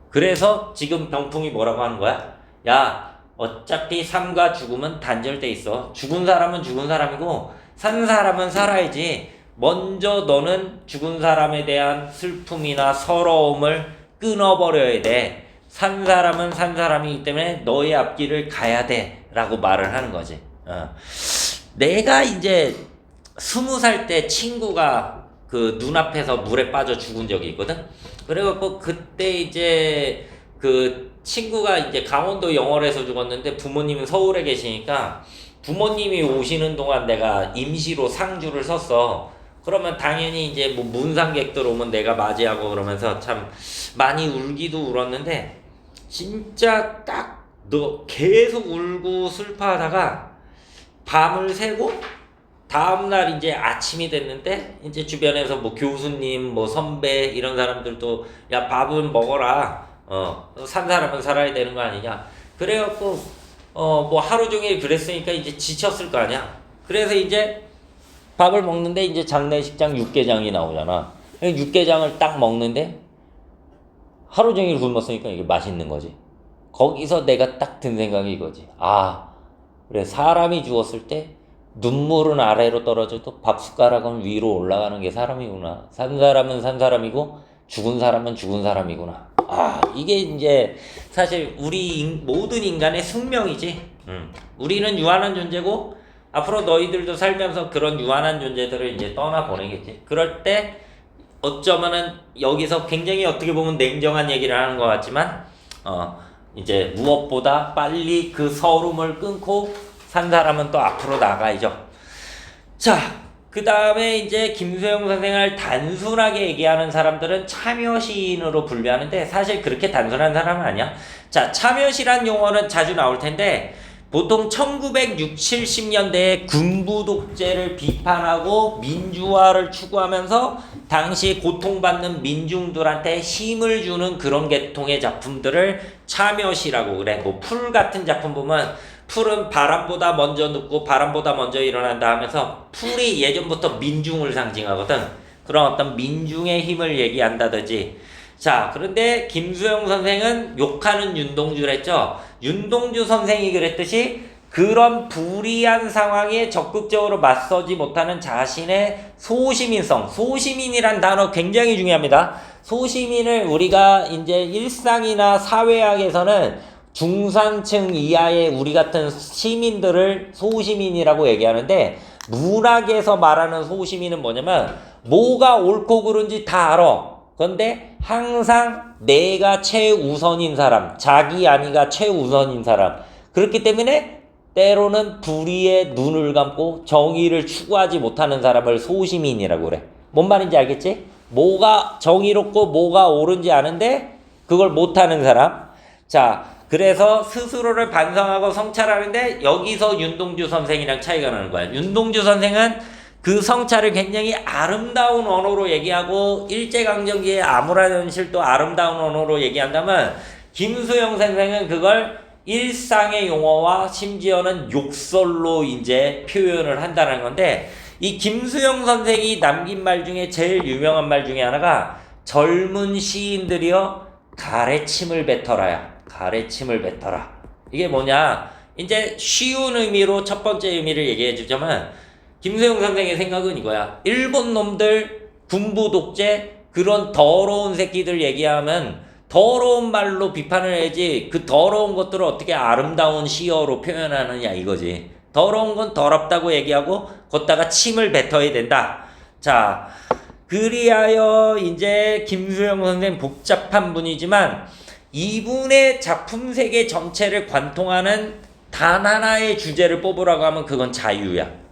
그래서 지금 병풍이 뭐라고 하는 거야? 야, 어차피 삶과 죽음은 단절돼 있어. 죽은 사람은 죽은 사람이고 산 사람은 살아야지. 먼저 너는 죽은 사람에 대한 슬픔이나 서러움을 끊어버려야 돼. 산 사람은 산 사람이기 때문에 너의 앞길을 가야 돼 라고 말을 하는 거지. 내가 이제 20살 때 친구가 그 눈앞에서 물에 빠져 죽은 적이 있거든. 그래갖고 그때 이제 그 친구가 이제 강원도 영월에서 죽었는데 부모님은 서울에 계시니까 부모님이 오시는 동안 내가 임시로 상주를 섰어. 그러면 당연히 이제 뭐 문상객들 오면 내가 맞이하고 그러면서 참 많이 울기도 울었는데 진짜 딱 너 계속 울고 슬퍼하다가 밤을 새고 다음날 이제 아침이 됐는데 이제 주변에서 뭐 교수님 뭐 선배 이런 사람들도 야 밥은 먹어라 산 사람은 살아야 되는 거 아니냐 그래갖고 뭐 하루 종일 그랬으니까 이제 지쳤을 거 아니야. 그래서 이제 밥을 먹는데 이제 장례식장 육개장이 나오잖아. 육개장을 딱 먹는데 하루 종일 굶었으니까 이게 맛있는 거지. 거기서 내가 딱 든 생각이 이거지. 아, 그래 사람이 죽었을 때 눈물은 아래로 떨어져도 밥 숟가락은 위로 올라가는 게 사람이구나. 산 사람은 산 사람이고 죽은 사람은 죽은 사람이구나. 아, 이게 이제 사실 우리 모든 인간의 숙명이지. 우리는 유한한 존재고 앞으로 너희들도 살면서 그런 유한한 존재들을 이제 떠나보내겠지. 그럴 때 어쩌면은 여기서 굉장히 어떻게 보면 냉정한 얘기를 하는 것 같지만 이제 무엇보다 빨리 그 서름을 끊고 산 사람은 또 앞으로 나가야죠. 자, 그 다음에 이제 김소영 선생을 단순하게 얘기하는 사람들은 참여시인으로 분류하는데 사실 그렇게 단순한 사람은 아니야. 자, 참여시란 용어는 자주 나올 텐데 보통 1960, 70년대에 군부 독재를 비판하고 민주화를 추구하면서 당시 고통받는 민중들한테 힘을 주는 그런 계통의 작품들을 참여시라고 그래. 뭐 풀 같은 작품 보면 풀은 바람보다 먼저 눕고 바람보다 먼저 일어난다 하면서 풀이 예전부터 민중을 상징하거든. 그런 어떤 민중의 힘을 얘기한다든지. 자, 그런데 김수영 선생은 욕하는 윤동주를 했죠. 윤동주 선생이 그랬듯이 그런 불이한 상황에 적극적으로 맞서지 못하는 자신의 소시민성, 소시민이란 단어 굉장히 중요합니다. 소시민을 우리가 이제 일상이나 사회학에서는 중산층 이하의 우리 같은 시민들을 소시민이라고 얘기하는데, 문학에서 말하는 소시민은 뭐냐면 뭐가 옳고 그른지 다 알아. 그런데 항상 내가 최우선인 사람, 자기 안위가 최우선인 사람. 그렇기 때문에 때로는 불의에 눈을 감고 정의를 추구하지 못하는 사람을 소시민이라고 그래. 뭔 말인지 알겠지? 뭐가 정의롭고 뭐가 옳은지 아는데 그걸 못하는 사람. 자, 그래서 스스로를 반성하고 성찰하는데 여기서 윤동주 선생이랑 차이가 나는 거야. 윤동주 선생은 그 성찰을 굉장히 아름다운 언어로 얘기하고 일제강점기의 암울한 현실도 아름다운 언어로 얘기한다면, 김수영 선생은 그걸 일상의 용어와 심지어는 욕설로 이제 표현을 한다는 건데, 이 김수영 선생이 남긴 말 중에 제일 유명한 말 중에 하나가 젊은 시인들이여 가래침을 뱉어라야. 가래침을 뱉어라. 이게 뭐냐? 이제 쉬운 의미로 첫 번째 의미를 얘기해 주자면, 김수영 선생의 생각은 이거야. 일본 놈들 군부 독재 그런 더러운 새끼들 얘기하면 더러운 말로 비판을 해야지, 그 더러운 것들을 어떻게 아름다운 시어로 표현하느냐 이거지. 더러운 건 더럽다고 얘기하고 걷다가 침을 뱉어야 된다. 자, 그리하여 이제 김수영 선생 복잡한 분이지만 이분의 작품 세계 전체를 관통하는 단 하나의 주제를 뽑으라고 하면 그건 자유야.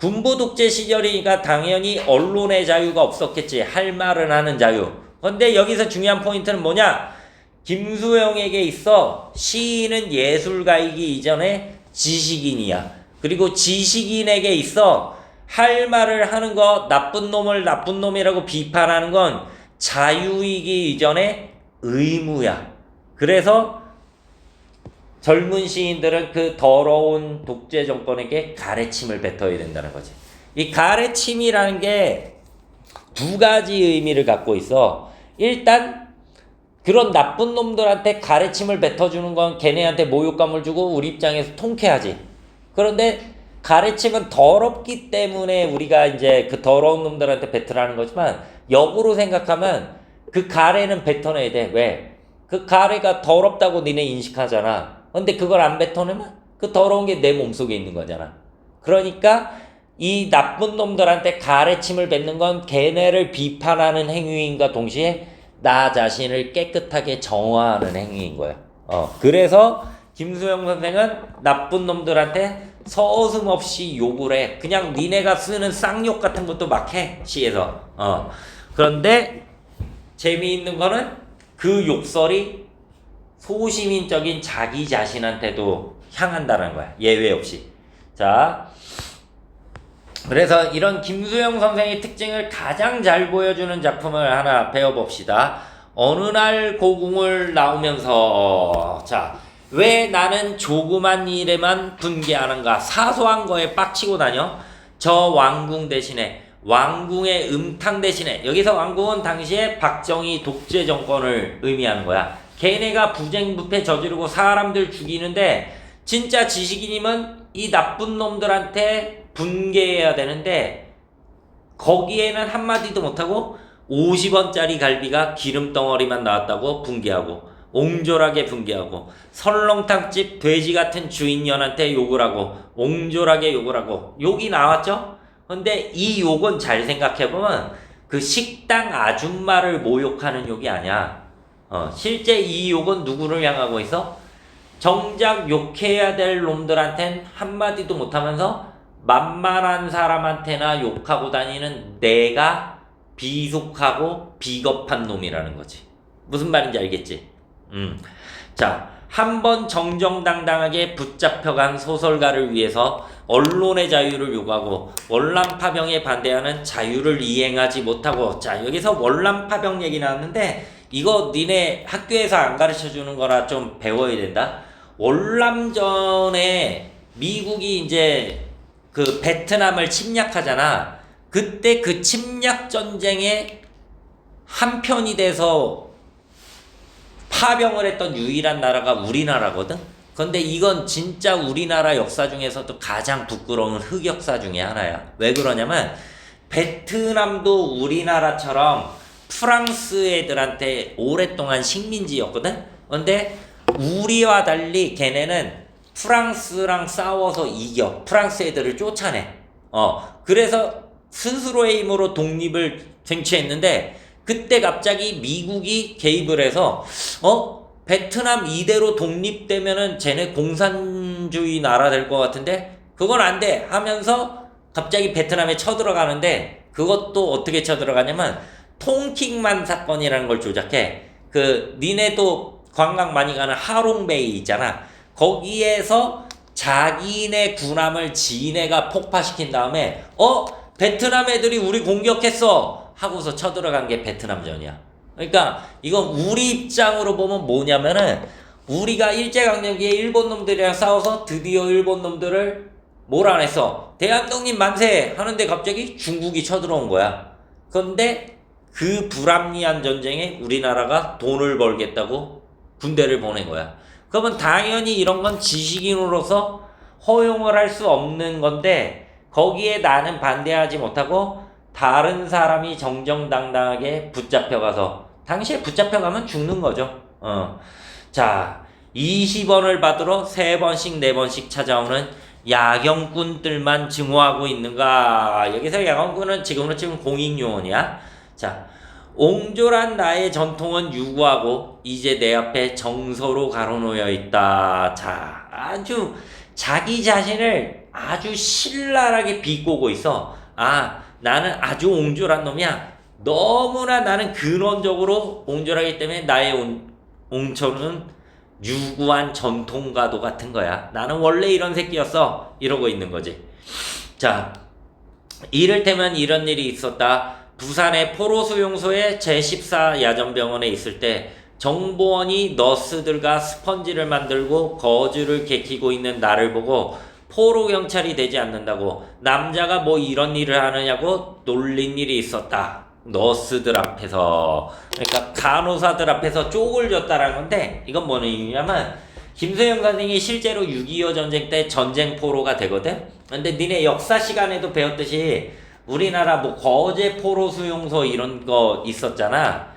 군부 독재 시절이니까 당연히 언론의 자유가 없었겠지. 할 말은 하는 자유. 근데 여기서 중요한 포인트는 뭐냐? 김수영에게 있어 시인은 예술가이기 이전에 지식인이야. 그리고 지식인에게 있어 할 말을 하는 거, 나쁜 놈을 나쁜 놈이라고 비판하는 건 자유이기 이전에 의무야. 그래서 젊은 시인들은 그 더러운 독재 정권에게 가래침을 뱉어야 된다는 거지. 이 가래침이라는 게 두 가지 의미를 갖고 있어. 일단 그런 나쁜 놈들한테 가래침을 뱉어주는 건 걔네한테 모욕감을 주고 우리 입장에서 통쾌하지. 그런데 가래침은 더럽기 때문에 우리가 이제 그 더러운 놈들한테 뱉으라는 거지만, 역으로 생각하면 그 가래는 뱉어내야 돼. 왜? 그 가래가 더럽다고 니네 인식하잖아. 근데 그걸 안 뱉어내면 그 더러운 게 내 몸속에 있는 거잖아. 그러니까 이 나쁜 놈들한테 가래침을 뱉는 건 걔네를 비판하는 행위인가 동시에 나 자신을 깨끗하게 정화하는 행위인 거야. 그래서 김수영 선생은 나쁜 놈들한테 서슴없이 욕을 해. 그냥 니네가 쓰는 쌍욕 같은 것도 막 해, 시에서. 그런데 재미있는 거는 그 욕설이 소시민적인 자기 자신한테도 향한다는 거야. 예외 없이. 자, 그래서 이런 김수영 선생의 특징을 가장 잘 보여주는 작품을 하나 배워봅시다. 어느 날 고궁을 나오면서, 자, 왜 나는 조그만 일에만 분개하는가? 사소한 거에 빡치고 다녀? 저 왕궁 대신에, 왕궁의 음탕 대신에, 여기서 왕궁은 당시에 박정희 독재 정권을 의미하는 거야. 걔네가 부정부패 저지르고 사람들 죽이는데 진짜 지식인이면 이 나쁜 놈들한테 분개해야 되는데 거기에는 한마디도 못하고 50원짜리 갈비가 기름덩어리만 나왔다고 분개하고, 옹졸하게 분개하고, 설렁탕집 돼지 같은 주인년한테 욕을 하고, 옹졸하게 욕을 하고, 욕이 나왔죠? 근데 이 욕은 잘 생각해보면 그 식당 아줌마를 모욕하는 욕이 아니야. 실제 이 욕은 누구를 향하고 있어? 정작 욕해야 될 놈들한텐 한마디도 못하면서 만만한 사람한테나 욕하고 다니는 내가 비속하고 비겁한 놈이라는 거지. 무슨 말인지 알겠지? 자, 한 번 정정당당하게 붙잡혀간 소설가를 위해서 언론의 자유를 요구하고 월남 파병에 반대하는 자유를 이행하지 못하고. 자, 여기서 월남 파병 얘기 나왔는데 이거 니네 학교에서 안 가르쳐 주는 거라 좀 배워야 된다. 월남전에 미국이 이제 그 베트남을 침략하잖아. 그때 그 침략 전쟁에 한편이 돼서 파병을 했던 유일한 나라가 우리나라거든. 근데 이건 진짜 우리나라 역사 중에서도 가장 부끄러운 흑역사 중에 하나야. 왜 그러냐면 베트남도 우리나라처럼 프랑스 애들한테 오랫동안 식민지였거든. 근데 우리와 달리 걔네는 프랑스랑 싸워서 이겨. 프랑스 애들을 쫓아내. 그래서 스스로의 힘으로 독립을 쟁취했는데 그때 갑자기 미국이 개입을 해서 베트남 이대로 독립되면은 쟤네 공산주의 나라 될 것 같은데 그건 안 돼 하면서 갑자기 베트남에 쳐들어가는데 그것도 어떻게 쳐들어가냐면 통킹만 사건이라는 걸 조작해. 그 니네도 관광 많이 가는 하롱베이 있잖아. 거기에서 자기네 군함을 지네가 폭파시킨 다음에 베트남 애들이 우리 공격했어 하고서 쳐들어간 게 베트남전이야. 그러니까 이건 우리 입장으로 보면 뭐냐면은 우리가 일제강점기에 일본 놈들이랑 싸워서 드디어 일본 놈들을 몰아냈어. 대한독립 만세 하는데 갑자기 중국이 쳐들어온 거야. 그런데 그 불합리한 전쟁에 우리나라가 돈을 벌겠다고 군대를 보낸 거야. 그러면 당연히 이런 건 지식인으로서 허용을 할 수 없는 건데 거기에 나는 반대하지 못하고 다른 사람이 정정당당하게 붙잡혀가서 당시에 붙잡혀가면 죽는 거죠. 자, 20원을 받으러 3번씩 4번씩 찾아오는 야경꾼들만 증오하고 있는가? 여기서 야경꾼은 지금으로 치면 공익요원이야. 자, 옹졸한 나의 전통은 유구하고 이제 내 앞에 정서로 가로놓여 있다. 자, 아주 자기 자신을 아주 신랄하게 비꼬고 있어. 나는 아주 옹졸한 놈이야. 너무나 나는 근원적으로 옹졸하기 때문에 나의 옹졸은 유구한 전통과도 같은 거야. 나는 원래 이런 새끼였어. 이러고 있는 거지. 자, 이를테면 이런 일이 있었다. 부산의 포로수용소에 제14 야전병원에 있을 때 정보원이 너스들과 스펀지를 만들고 거즈를 개키고 있는 나를 보고 포로경찰이 되지 않는다고 남자가 뭐 이런 일을 하느냐고 놀린 일이 있었다. 너스들 앞에서. 그러니까 간호사들 앞에서 쪽을 줬다라는 건데 이건 뭐는 의미냐면 김소영 선생이 실제로 6.25 전쟁 때 전쟁 포로가 되거든. 근데 니네 역사 시간에도 배웠듯이 우리나라 뭐 거제 포로 수용소 이런 거 있었잖아.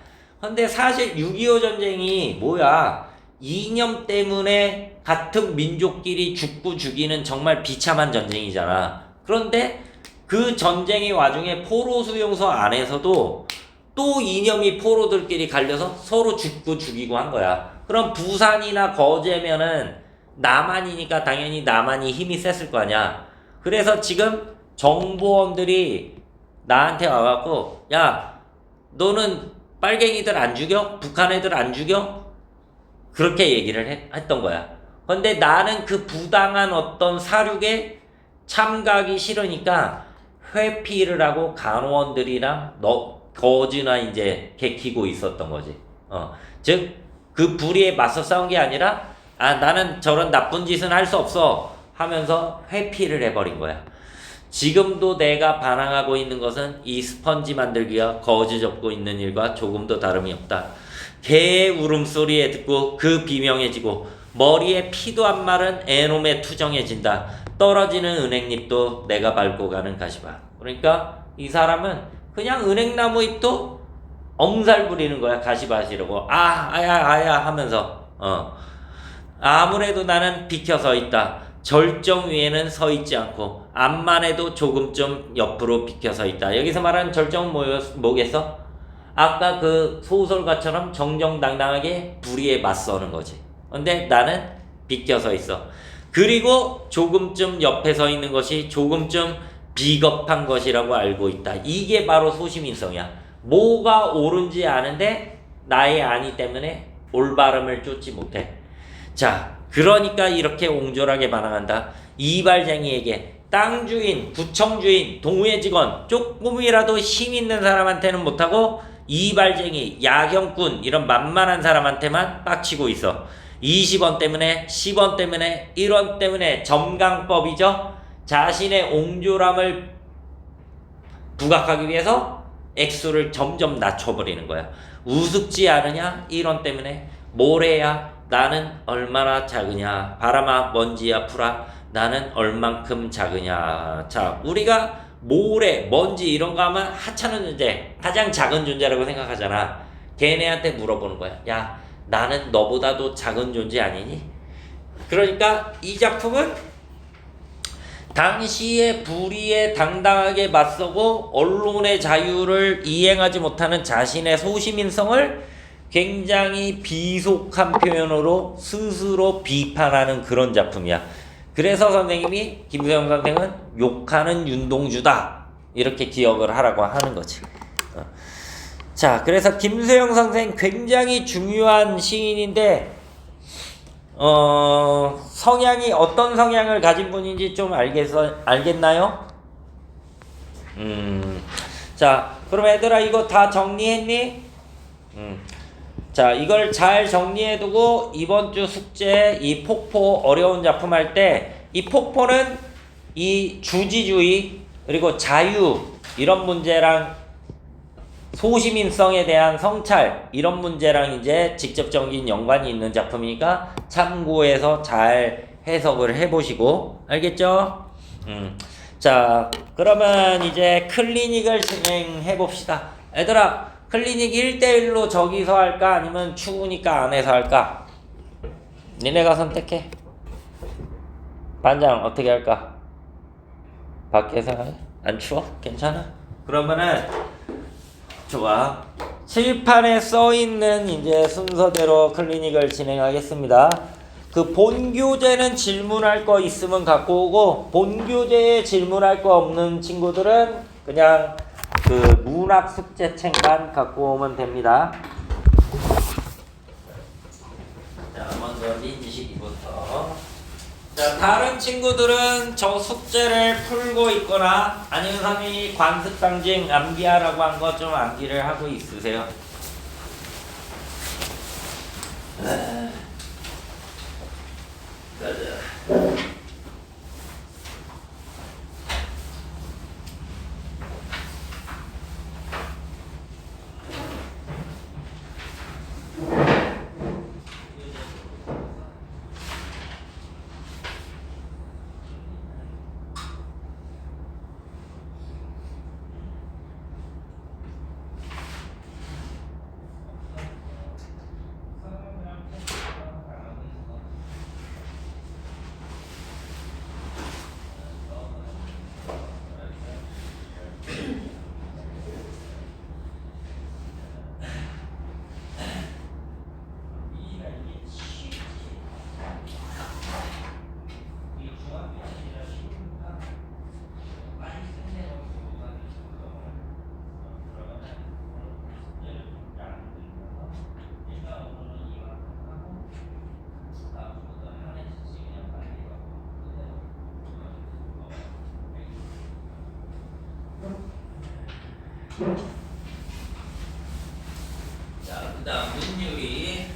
근데 사실 6.25 전쟁이 뭐야? 이념 때문에 같은 민족끼리 죽고 죽이는 정말 비참한 전쟁이잖아. 그런데 그 전쟁의 와중에 포로 수용소 안에서도 또 이념이 포로들끼리 갈려서 서로 죽고 죽이고 한 거야. 그럼 부산이나 거제면은 남한이니까 당연히 남한이 힘이 셌을 거 아니야. 그래서 지금 정보원들이 나한테 와갖고 야, 너는 빨갱이들 안 죽여? 북한 애들 안 죽여? 그렇게 얘기를 했던 거야. 근데 나는 그 부당한 어떤 사륙에 참가하기 싫으니까 회피를 하고 간호원들이랑 거즈나 이제 개키고 있었던 거지. 즉 그 불의에 맞서 싸운 게 아니라 나는 저런 나쁜 짓은 할 수 없어 하면서 회피를 해버린 거야. 지금도 내가 반항하고 있는 것은 이 스펀지 만들기와 거즈 접고 있는 일과 조금도 다름이 없다. 개의 울음소리에 듣고 그 비명해지고 머리에 피도 안 마른 애놈에 투정해진다. 떨어지는 은행잎도 내가 밟고 가는 가시밭. 그러니까 이 사람은 그냥 은행나무 잎도 엄살 부리는 거야. 가시밭이라고. 아야 하면서 아무래도 나는 비켜서 있다. 절정 위에는 서 있지 않고 앞만 해도 조금쯤 옆으로 비켜서 있다. 여기서 말하는 절정은 뭐겠어? 아까 그 소설가처럼 정정당당하게 불의에 맞서는 거지. 근데 나는 비껴서 있어. 그리고 조금쯤 옆에 서 있는 것이 조금쯤 비겁한 것이라고 알고 있다. 이게 바로 소시민성이야. 뭐가 옳은지 아는데 나의 아니 때문에 올바름을 쫓지 못해. 자, 그러니까 이렇게 옹졸하게 반항한다. 이발쟁이에게 땅 주인, 구청 주인, 동우회 직원 조금이라도 힘 있는 사람한테는 못하고 이발쟁이, 야경꾼 이런 만만한 사람한테만 빡치고 있어. 20원 때문에, 10원 때문에, 1원 때문에 점강법이죠. 자신의 옹졸함을 부각하기 위해서 액수를 점점 낮춰버리는 거야. 우습지 않으냐? 1원 때문에. 모래야, 나는 얼마나 작으냐? 바람아, 먼지야, 풀아, 나는 얼만큼 작으냐? 자, 우리가 모래, 먼지 이런 거 하면 하찮은 존재, 가장 작은 존재라고 생각하잖아. 걔네한테 물어보는 거야. 야, 나는 너보다도 작은 존재 아니니? 그러니까 이 작품은 당시의 불의에 당당하게 맞서고 언론의 자유를 이행하지 못하는 자신의 소시민성을 굉장히 비속한 표현으로 스스로 비판하는 그런 작품이야. 그래서 선생님이 김소영 선생은 욕하는 윤동주다 이렇게 기억을 하라고 하는 거지. 자, 그래서 김소영 선생 굉장히 중요한 시인인데 성향이 어떤 성향을 가진 분인지 좀 알겠나요? 자, 그럼 얘들아 이거 다 정리했니? 자, 이걸 잘 정리해두고 이번 주 숙제 이 폭포 어려운 작품 할 때 이 폭포는 이 주지주의 그리고 자유 이런 문제랑 소시민성에 대한 성찰 이런 문제랑 이제 직접적인 연관이 있는 작품이니까 참고해서 잘 해석을 해보시고 알겠죠? 자, 그러면 이제 클리닉을 진행해 봅시다. 얘들아, 클리닉 1대1로 저기서 할까? 아니면 추우니까 안에서 할까? 니네가 선택해. 반장 어떻게 할까? 밖에서 할래? 안 추워? 괜찮아? 그러면은 좋아. 칠판에 써있는 이제 순서대로 클리닉을 진행하겠습니다. 그 본교재는 질문할 거 있으면 갖고 오고 본교재에 질문할 거 없는 친구들은 그냥 그 문학 숙제책만 갖고 오면 됩니다. 자, 먼저 민지식이부터. 자, 다른 친구들은 저 숙제를 풀고 있거나 아니면 선생님이 관습상징 암기하라고 한 거 좀 암기를 하고 있으세요. 가자. 자, 그 다음 문유리.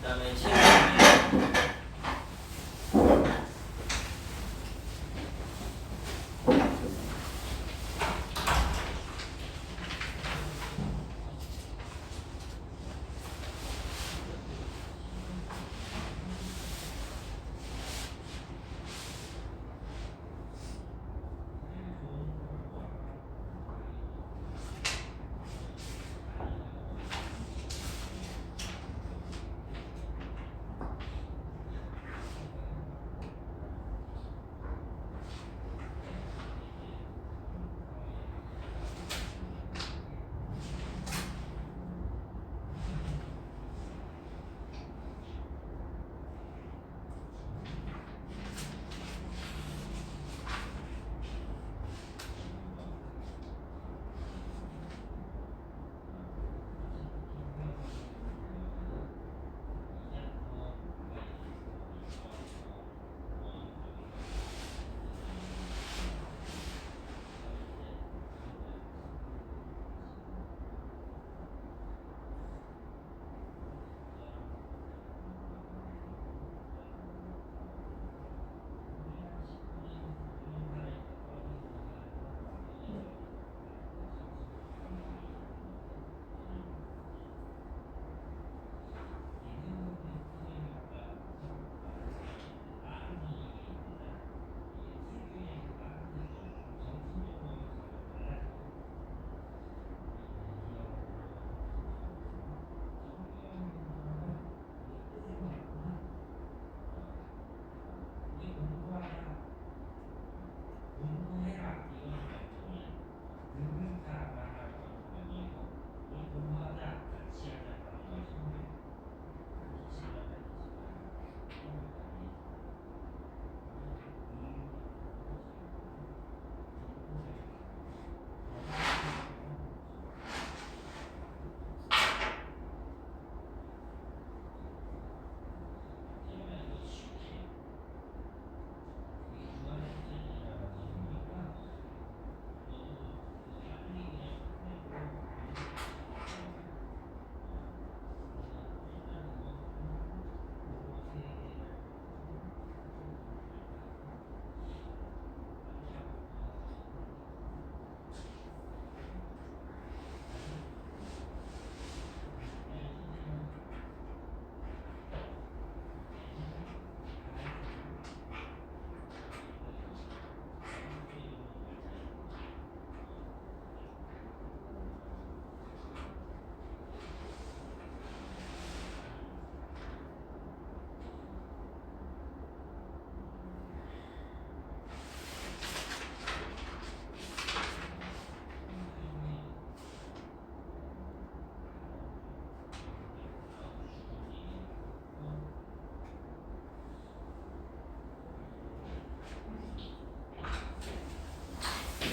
그다음에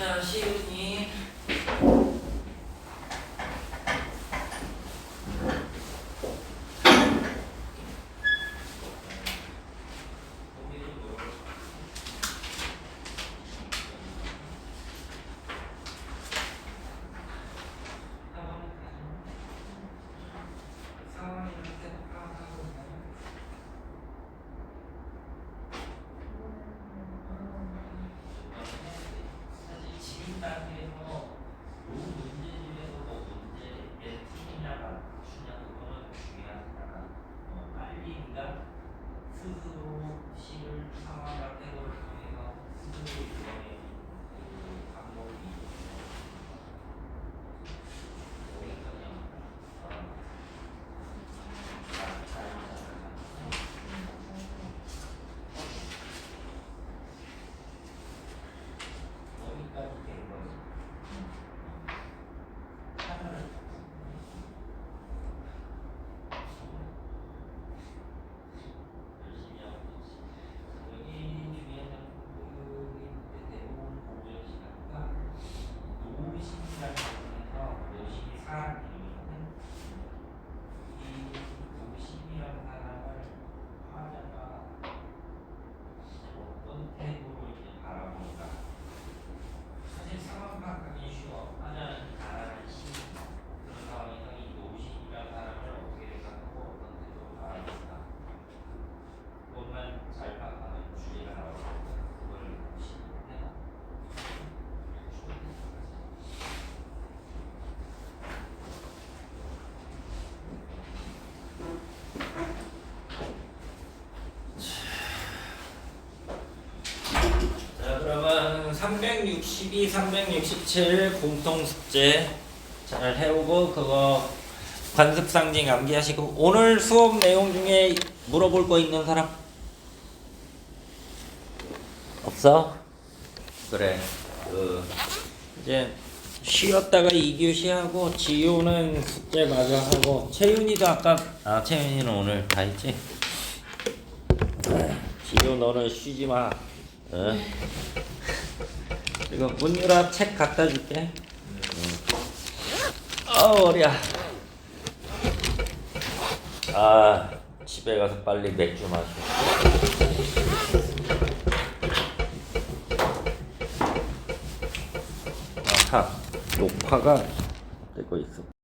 자, 시은이 사실 지금 딱 362, 367 공통 숙제 잘 해오고 그거 관습상징 암기하시고 오늘 수업 내용 중에 물어볼 거 있는 사람? 없어? 그래. 이제 쉬었다가 2교시 하고 지우는 숙제 마저 하고 채윤이도 아까 채윤이는 오늘 다 했지? 지우 너는 쉬지 마. 그리고 문유라 책 갖다 줄게. 어리야. 집에 가서 빨리 맥주 마셔. 녹화가 되고 있어.